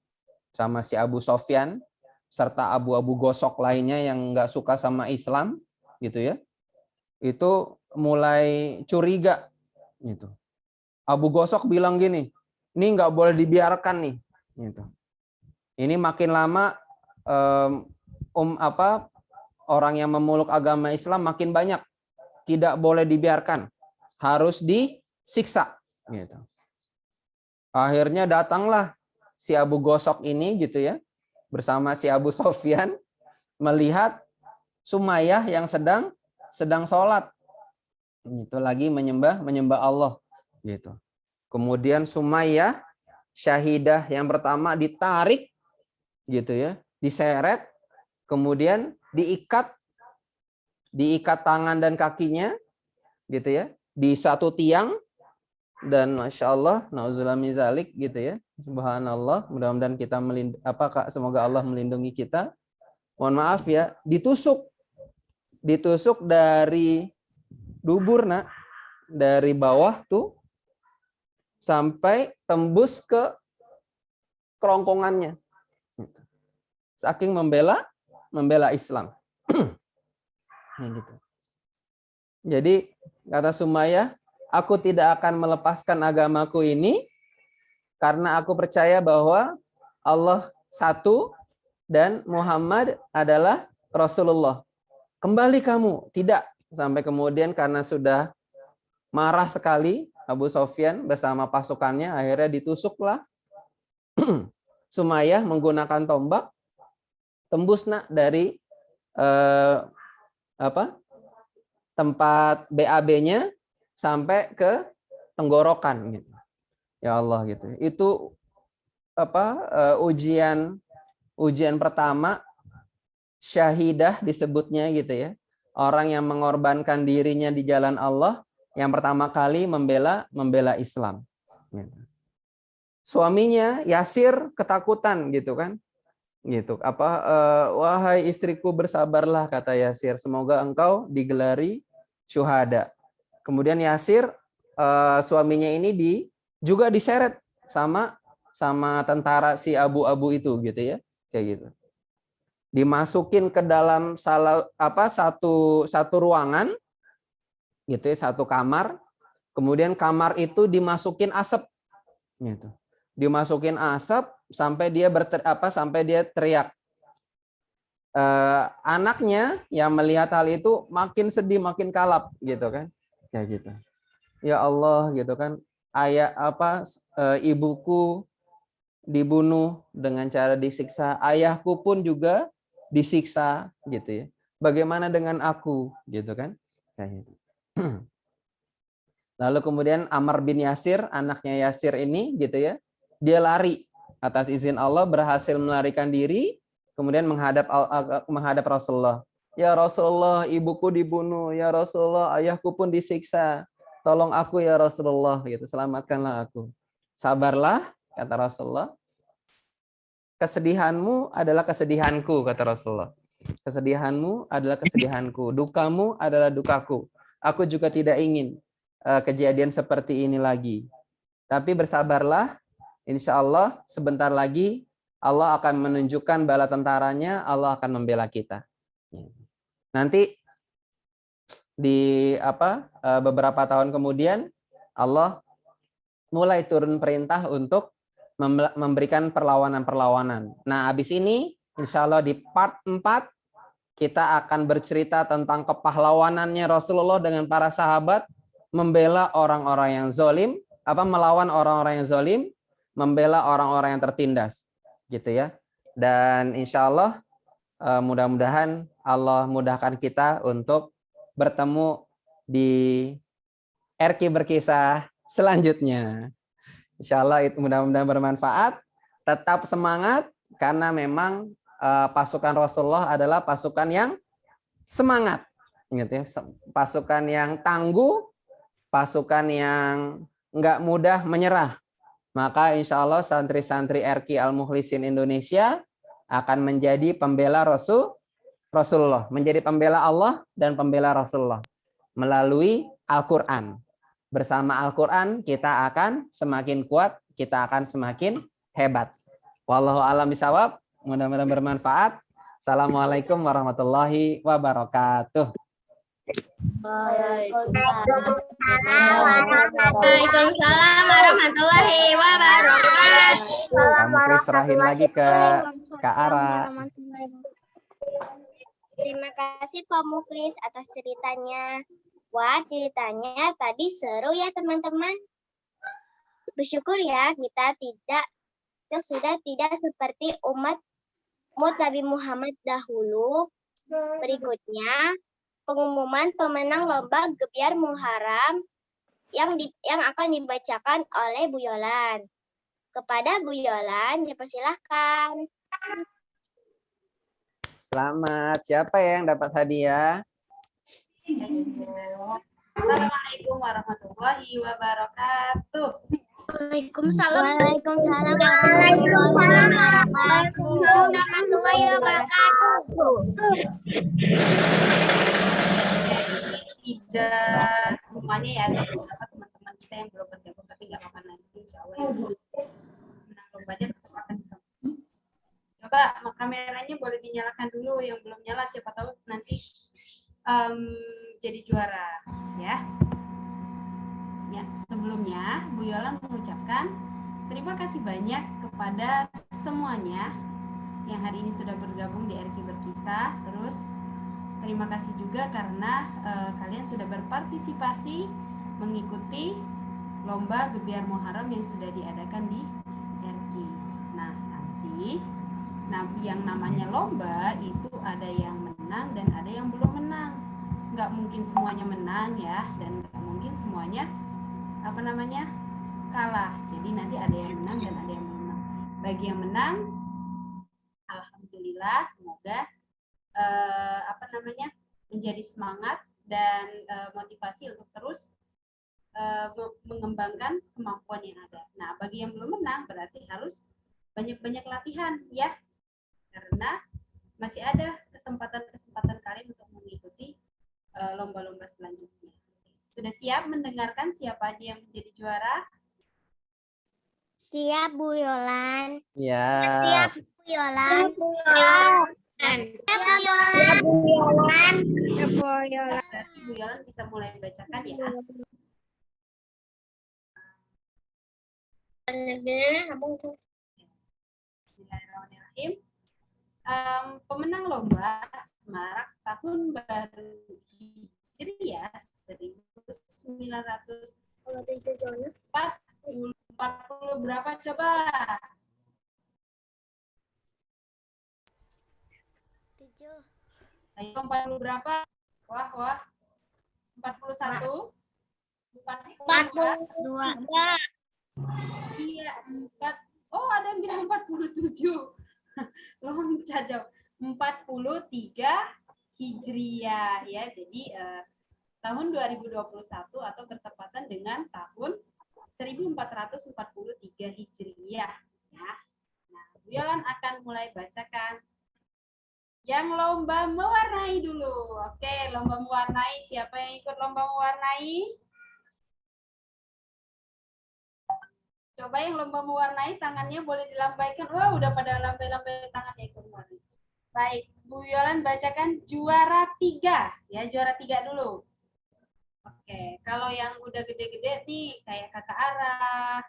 sama si Abu Sofyan serta abu-abu gosok lainnya yang nggak suka sama Islam gitu ya, itu mulai curiga gitu. Abu Gosok bilang gini, ini nggak boleh dibiarkan nih gitu. Ini makin lama orang yang memeluk agama Islam makin banyak, tidak boleh dibiarkan, harus disiksa gitu. Akhirnya datanglah si Abu Gosok ini gitu ya, bersama si Abu Sofyan, melihat Sumayyah yang sedang sholat, itu lagi menyembah Allah gitu. Kemudian Sumayyah syahidah yang pertama ditarik gitu ya, diseret, kemudian diikat tangan dan kakinya gitu ya, di satu tiang, dan masya Allah, nauzubillah min zalik gitu ya, subhanallah, mudah-mudahan kita semoga Allah melindungi kita. Mohon maaf ya, ditusuk dari dubur, nak, dari bawah tuh sampai tembus ke kerongkongannya, saking membela Islam. Gitu. Jadi kata Sumayyah, aku tidak akan melepaskan agamaku ini karena aku percaya bahwa Allah satu dan Muhammad adalah Rasulullah. Kembali kamu. Tidak. Sampai kemudian karena sudah marah sekali Abu Sofyan bersama pasukannya, akhirnya ditusuklah Sumayyah menggunakan tombak, tembus nak dari tempat BAB-nya sampai ke tenggorokan gitu. Ya Allah gitu. Itu ujian pertama syahidah disebutnya gitu ya. Orang yang mengorbankan dirinya di jalan Allah yang pertama kali membela Islam. suaminya Yasir ketakutan gitu kan. Gitu. Wahai istriku bersabarlah, kata Yasir, semoga engkau digelari syuhada. Kemudian Yasir suaminya ini juga diseret sama tentara si abu-abu itu gitu ya. Kayak gitu. Dimasukin ke dalam satu ruangan gitu ya, satu kamar. Kemudian kamar itu dimasukin asap gitu. Dimasukin asap sampai dia sampai dia teriak. Anaknya yang melihat hal itu makin sedih, makin kalap gitu kan. Kayak gitu. Ya Allah gitu kan. Ibuku dibunuh dengan cara disiksa, ayahku pun juga disiksa gitu ya. Bagaimana dengan aku gitu kan? Kayak gitu. Lalu kemudian Ammar bin Yasir, anaknya Yasir ini gitu ya, dia lari atas izin Allah, berhasil melarikan diri, kemudian menghadap Rasulullah. Ya Rasulullah, ibuku dibunuh. Ya Rasulullah, ayahku pun disiksa. Tolong aku ya Rasulullah gitu, selamatkanlah aku. Sabarlah, kata Rasulullah. Kesedihanmu adalah kesedihanku, kata Rasulullah. Kesedihanmu adalah kesedihanku, dukamu adalah dukaku. Aku juga tidak ingin kejadian seperti ini lagi. Tapi bersabarlah, insya Allah sebentar lagi Allah akan menunjukkan bala tentaranya, Allah akan membela kita. Nanti di beberapa tahun kemudian Allah mulai turun perintah untuk memberikan perlawanan-perlawanan. Nah, habis ini insya Allah di part 4 kita akan bercerita tentang kepahlawanannya Rasulullah dengan para sahabat membela orang-orang yang zalim, melawan orang-orang yang zalim, membela orang-orang yang tertindas, gitu ya. Dan insya Allah mudah-mudahan Allah mudahkan kita untuk bertemu di RQ Berkisah selanjutnya. Insya Allah itu mudah-mudahan bermanfaat. Tetap semangat karena memang pasukan Rasulullah adalah pasukan yang semangat, gitu ya. Pasukan yang tangguh, pasukan yang nggak mudah menyerah. Maka insya Allah santri-santri RQ Al-Mukhlisin Indonesia akan menjadi pembela Rasulullah, menjadi pembela Allah dan pembela Rasulullah melalui Al-Quran. Bersama Al-Quran kita akan semakin kuat, kita akan semakin hebat. Wallahu a'lam bishawab. Mudah-mudahan bermanfaat. Assalamualaikum warahmatullahi wabarakatuh. Waalaikumsalam warahmatullahi wabarakatuh. Kamu Kris serahin lagi ke Kak Ara. Terima kasih Pak Muklis atas ceritanya. Wah, ceritanya tadi seru ya teman-teman. Bersyukur ya kita sudah tidak seperti umat Nabi Muhammad dahulu. Berikutnya pengumuman pemenang lomba Gebyar Muharram yang akan dibacakan oleh Bu Yolan. Kepada Bu Yolan, dipersilahkan. Selamat. Siapa yang dapat hadiah? Assalamualaikum warahmatullahi wabarakatuh. Waalaikumsalam warahmatullahi wabarakatuh. Tidak semuanya ya, ada beberapa teman-teman kita yang belum bergabung tapi nggak apa-apa, nanti insya Allah ya. Menang lombanya tetap akan bisa. Coba kameranya boleh dinyalakan dulu, yang belum nyala siapa tahu nanti jadi juara ya. Ya, sebelumnya Bu Yola mengucapkan terima kasih banyak kepada semuanya yang hari ini sudah bergabung di RQ Berkisah. Terus terima kasih juga karena kalian sudah berpartisipasi mengikuti lomba Gebyar Muharram yang sudah diadakan di RQ. Nah, nanti yang namanya lomba itu ada yang menang dan ada yang belum menang. Nggak mungkin semuanya menang ya, dan nggak mungkin semuanya kalah. Jadi nanti ada yang menang dan ada yang belum menang. Bagi yang menang, alhamdulillah, semoga menjadi semangat dan motivasi untuk terus mengembangkan kemampuan yang ada. Nah, bagi yang belum menang berarti harus banyak-banyak latihan ya. Karena masih ada kesempatan-kesempatan kalian untuk mengikuti lomba-lomba selanjutnya. Sudah siap mendengarkan siapa aja yang menjadi juara? Siap, Bu Yolan. Ya. Siap, Bu Yolan. Siap, Bu Yolan. Siap, Bu Yolan. Berarti Bu Yolan bisa mulai bacakan ya. Bismillahirrahmanirrahim. Pemenang lomba Semarak tahun baru Hijriah 1940 berapa coba? 7. Ayo 40 berapa? Wah. 41. 42. Iya, 4. Oh, ada yang bilang 47. Loncat jauh. 43 Hijriah ya. Jadi tahun 2021 atau bertepatan dengan tahun 1443 Hijriah ya. Nah, Bu Yolan akan mulai bacakan yang lomba mewarnai dulu. Oke, lomba mewarnai. Siapa yang ikut lomba mewarnai? Coba yang lomba mewarnai tangannya boleh dilambaikan. Wah, udah pada lambai-lambai tangannya ikut mewarnai. Baik, Bu Yolan bacakan juara 3. Ya, juara 3 dulu. Oke, kalau yang udah gede-gede nih, kayak Kakak Ara,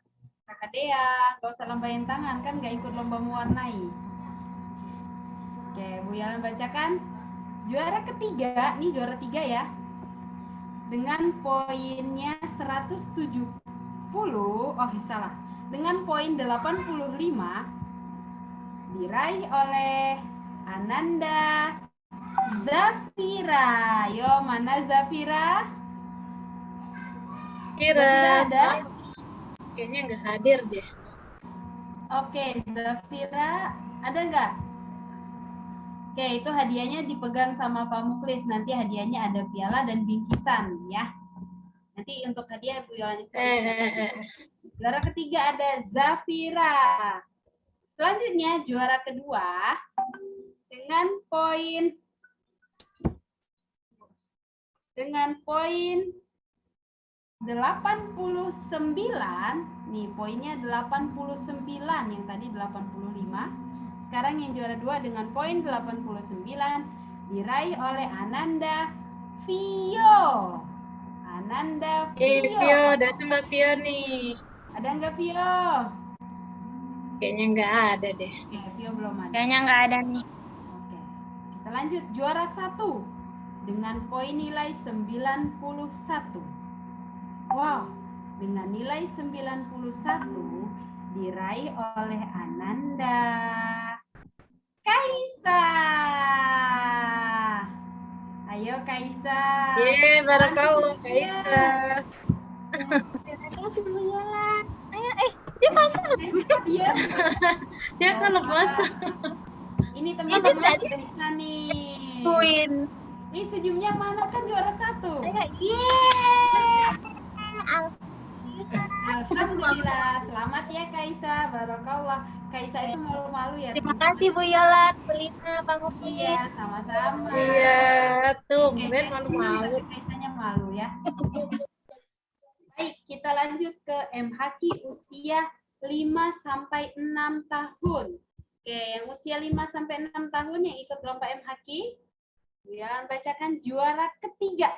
Kakak Dea, nggak usah lambain tangan, kan nggak ikut lomba mewarnai. Oke, Bu Yolan bacakan. Juara ketiga, nih juara 3 ya. Dengan poinnya 170. Salah. Dengan poin 85 diraih oleh Ananda Zafira. Yo, mana Zafira? Kira Zafira ada? kayaknya nggak hadir deh. Oke, Zafira ada nggak? Oke, itu hadiahnya dipegang sama Pak Muklis. Nanti hadiahnya ada piala dan bingkisan ya. Nanti untuk hadiah Bu Yolan itu. Juara ketiga ada Zafira. Selanjutnya juara kedua dengan poin 89. Nih poinnya 89, yang tadi 85. Sekarang yang juara 2 dengan poin 89 diraih oleh Ananda Vio. Ananda Vio. Vio, datang Mbak Vio nih. Ada nggak Vio? Kayaknya nggak ada deh. Oke, Vio belum ada. Kayaknya nggak ada nih. Oke. Kita lanjut juara 1 dengan poin nilai 91. Wow, dengan nilai 91 diraih oleh Ananda Kaisa. Ayo Kaisa. Yeay, barakallah Kaisa. Terima kasih, Bu Yolan. Ayo, Dia pasang. Iya. Dia kan lepas. Ini teman-teman Kaisa nih. Queen. Ini senyumnya mana kan juara 1. Ayo, yeay. Alhamdulillah, selamat ya Kaisa, barakallah. Kaisa itu malu-malu ya. Terima kasih Bu Yolan, Belina, Bang Upi. Iya, sama-sama. Iya, tuh, Oke, Ben malu-malu. Kaisanya malu ya. Baik, kita lanjut ke MHQ usia 5 sampai 6 tahun. Oke, yang usia 5 sampai 6 tahun yang ikut lomba MHQ, ya, bacakan juara ketiga.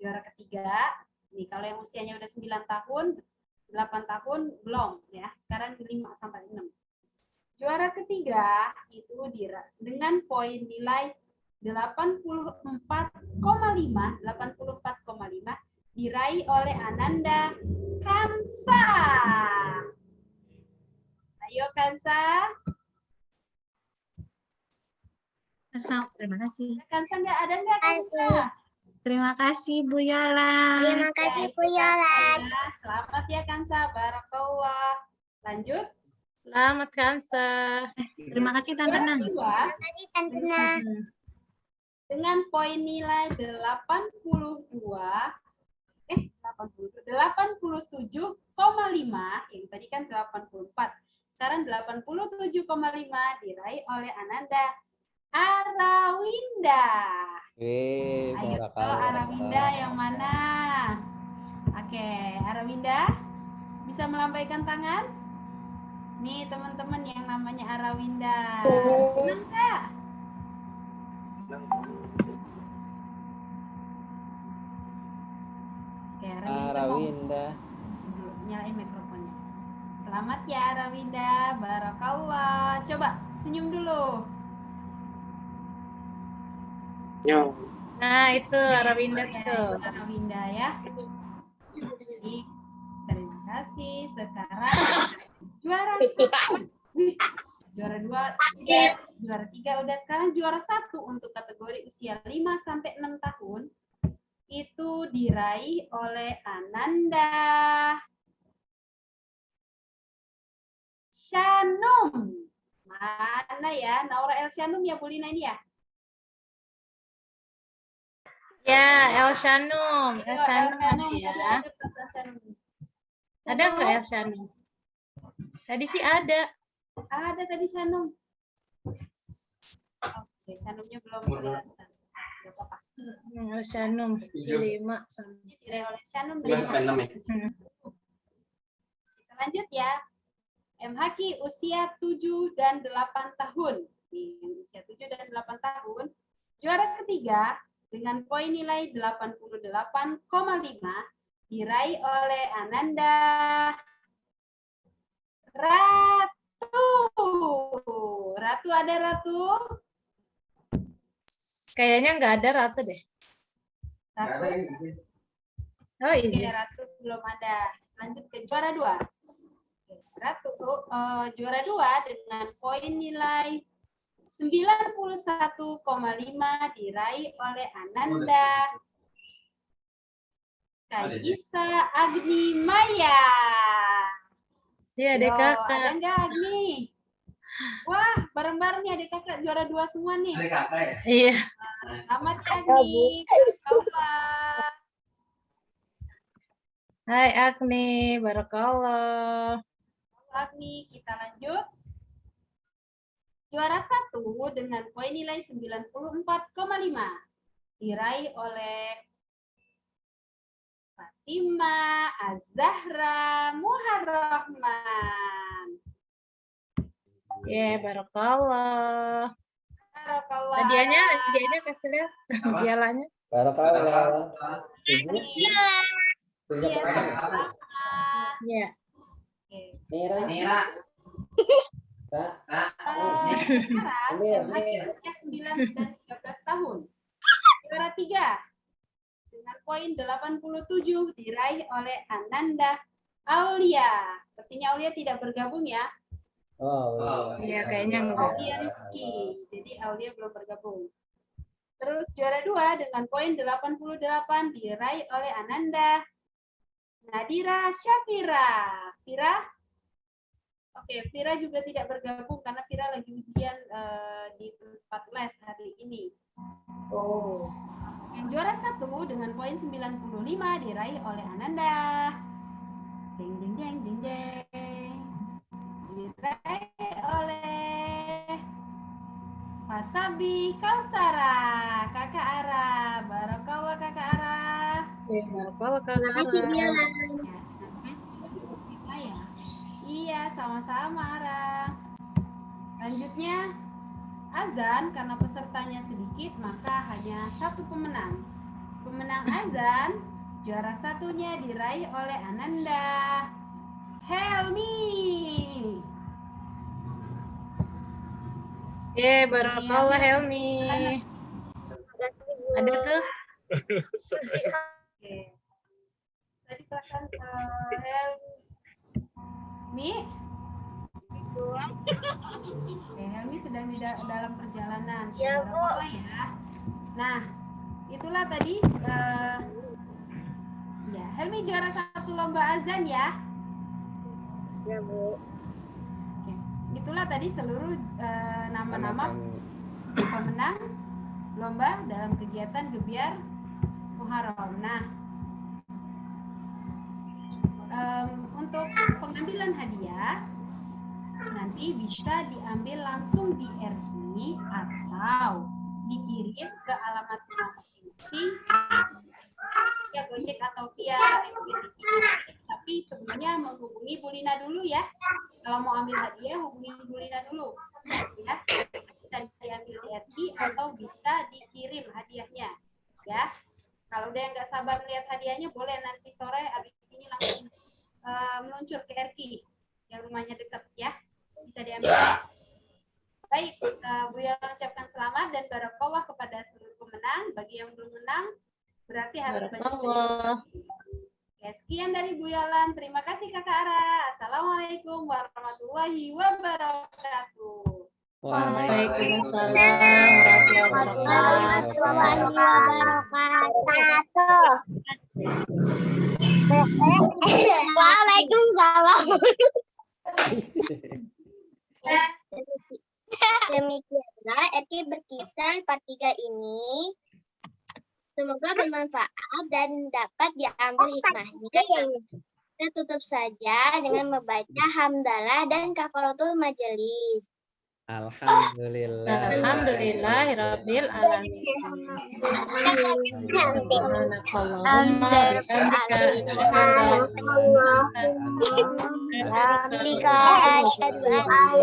Juara ketiga. Nih, kalau yang usianya udah 9 tahun, 8 tahun belum ya. Sekarang 5 sampai 6. Juara ketiga itu dengan poin nilai 84,5 diraih oleh Ananda Kansa. Ayo Kansa. Terima kasih. Kansa ada nggak Kansa? Terima kasih Bu Yolan. Terima kasih Bu Yolan. Ya, selamat ya Kansa, barakallah. Lanjut. Selamat Kansa. Terima kasih Tante Juara Nang. kedua Terima kasih Tante Nang. dengan poin nilai 82, 87,5, yang tadi kan 84. Sekarang 87,5 diraih oleh Ananda Arawinda. Wih, Ayo, barakallah. Arawinda yang mana? Oke, Arawinda bisa melambaikan tangan? Nih teman-teman yang namanya Arawinda. Senang nggak? Oke, Arawinda. Nyalain mikrofonnya. Selamat ya Arawinda, barakallah. Coba senyum dulu. Nah, itu Arawinda tuh. Arawinda ya. Baik, terima kasih. Sekarang juara 1. Juara 2, juara 3 udah, sekarang juara 1 untuk kategori usia 5 sampai 6 tahun. Itu diraih oleh Ananda Shanum. Mana ya? Naura El Shanum ya, Bu Lina ini ya? Ya, Elshanum. Elshanum ada ya. Ada nggak Elshanum? Tadi sih ada. Ada tadi Shanum. Oke, Shanumnya belum kelihatan. Nggak apa-apa. Elshanum 5 sama. Diraih oleh Shanum. Kita lanjut ya. M. Haki usia 7 dan 8 tahun. Usia 7 dan 8 tahun. Juara ketiga dengan poin nilai 88,5 diraih oleh Ananda Ratu. Ratu ada Ratu? Kayaknya nggak ada Ratu deh. Ratu. Oh Oke, iya. Ratu belum ada. Lanjut ke juara 2. Ratu juara 2 dengan poin nilai 91,5 diraih oleh Ananda Kaisa Agni Maya. Iya, adik Yo, kakak. ada nggak Agni? Wah, bareng-bareng nih adik kakak juara 2 semua nih. Iya. Selamat ya, Agni. Barakallah. Hai Agni, barakallah. Agni, kita lanjut. Juara 1 dengan poin nilai 94,5 diraih oleh Fatima Az-Zahra Muharrahman. Ya, barakallah. Barakallah. Hadiahnya kasih lihat pialanya. Barakallah. Iya, sama-sama. Iya. Oke. Nira. Sekarang usia 9 dan 13 tahun. Juara 3 dengan poin 87 diraih oleh Ananda Aulia. Sepertinya Aulia tidak bergabung ya. Iya, kayaknya enggak. Aulia Rizky. Jadi Aulia belum bergabung. Terus juara 2 dengan poin 88 diraih oleh Ananda Nadira Syafira. Fira? Oke, Fira juga tidak bergabung karena Fira lagi ujian di tempat les hari ini. Yang juara 1 dengan poin 95 diraih oleh Ananda. Ding ding ding ding ding. Diraih oleh Fasabi Kausara, Kakak Ara. Barakallah Kakak Ara. Ya, barakallah Kak. Ya. Iya, sama-sama Ara. Lanjutnya azan, karena pesertanya sedikit maka hanya satu pemenang. Pemenang azan juara satunya diraih oleh Ananda Helmi. Ya, barakallah Helmi. Ada tuh. Oke. Tadi perasaan Helmi. Oke, Helmi sedang di dalam perjalanan. Ya, Bu. Apa ya? Nah, itulah tadi. Ya, Helmi juara 1 lomba azan ya. Ya, Bu. Oke. Itulah tadi seluruh nama-nama pemenang lomba dalam kegiatan Gebiar Muharram. Nah, pengambilan hadiah nanti bisa diambil langsung di RT atau dikirim ke alamat rumah masing-masing via Gojek atau via ekspedisi. Tapi sebelumnya menghubungi Bu Lina dulu ya. Kalau mau ambil hadiah hubungi Bu Lina dulu ya. Bisa diambil di RT atau bisa dikirim hadiahnya ya. Kalau udah nggak sabar melihat hadiahnya boleh nanti sore habis ini langsung meluncur ke RT yang rumahnya dekat ya. Bisa diambil. Baik, Bu Yola ucapkan selamat dan barakallah kepada seluruh pemenang. Bagi yang belum menang, berarti harus banyak Barakallah. Oke, sekian dari Bu Yolan. Terima kasih Kakak Ara. Assalamualaikum warahmatullahi wabarakatuh. Waalaikumsalam warahmatullahi wabarakatuh. Waalaikumsalam. Demikianlah RT berkisah part 3 ini. Semoga bermanfaat dan dapat diambil hikmahnya. Kita tutup saja dengan membaca hamdalah dan kafaratul majelis. Alhamdulillah. Alhamdulillahirabbil alamin. Subhanakallahumma bihamdika asyhadu an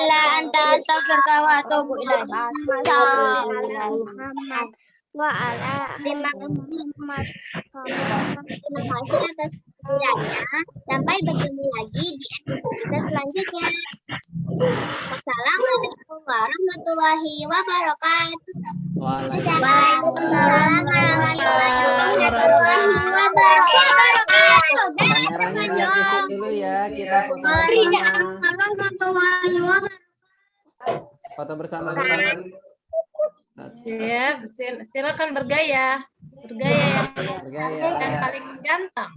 La anta astaghfiruka wa atubu ilaik. Wa ala terima kasih atas kehadirannya. Sampai bertemu lagi di episode selanjutnya. Wassalamualaikum warahmatullahi wabarakatuh. Waalaikumsalam warahmatullahi wabarakatuh. Kameranya diaktifin dulu ya. Kita foto bersama. Foto bersama. Ya, silakan bergaya. Bergaya yang Bergaya. paling ganteng.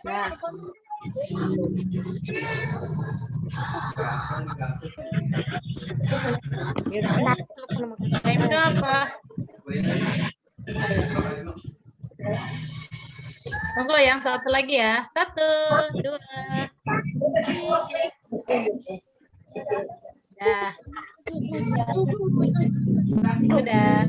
Ya. Time berapa? Tunggu yang satu lagi ya. 1, 2, 3. Sudah.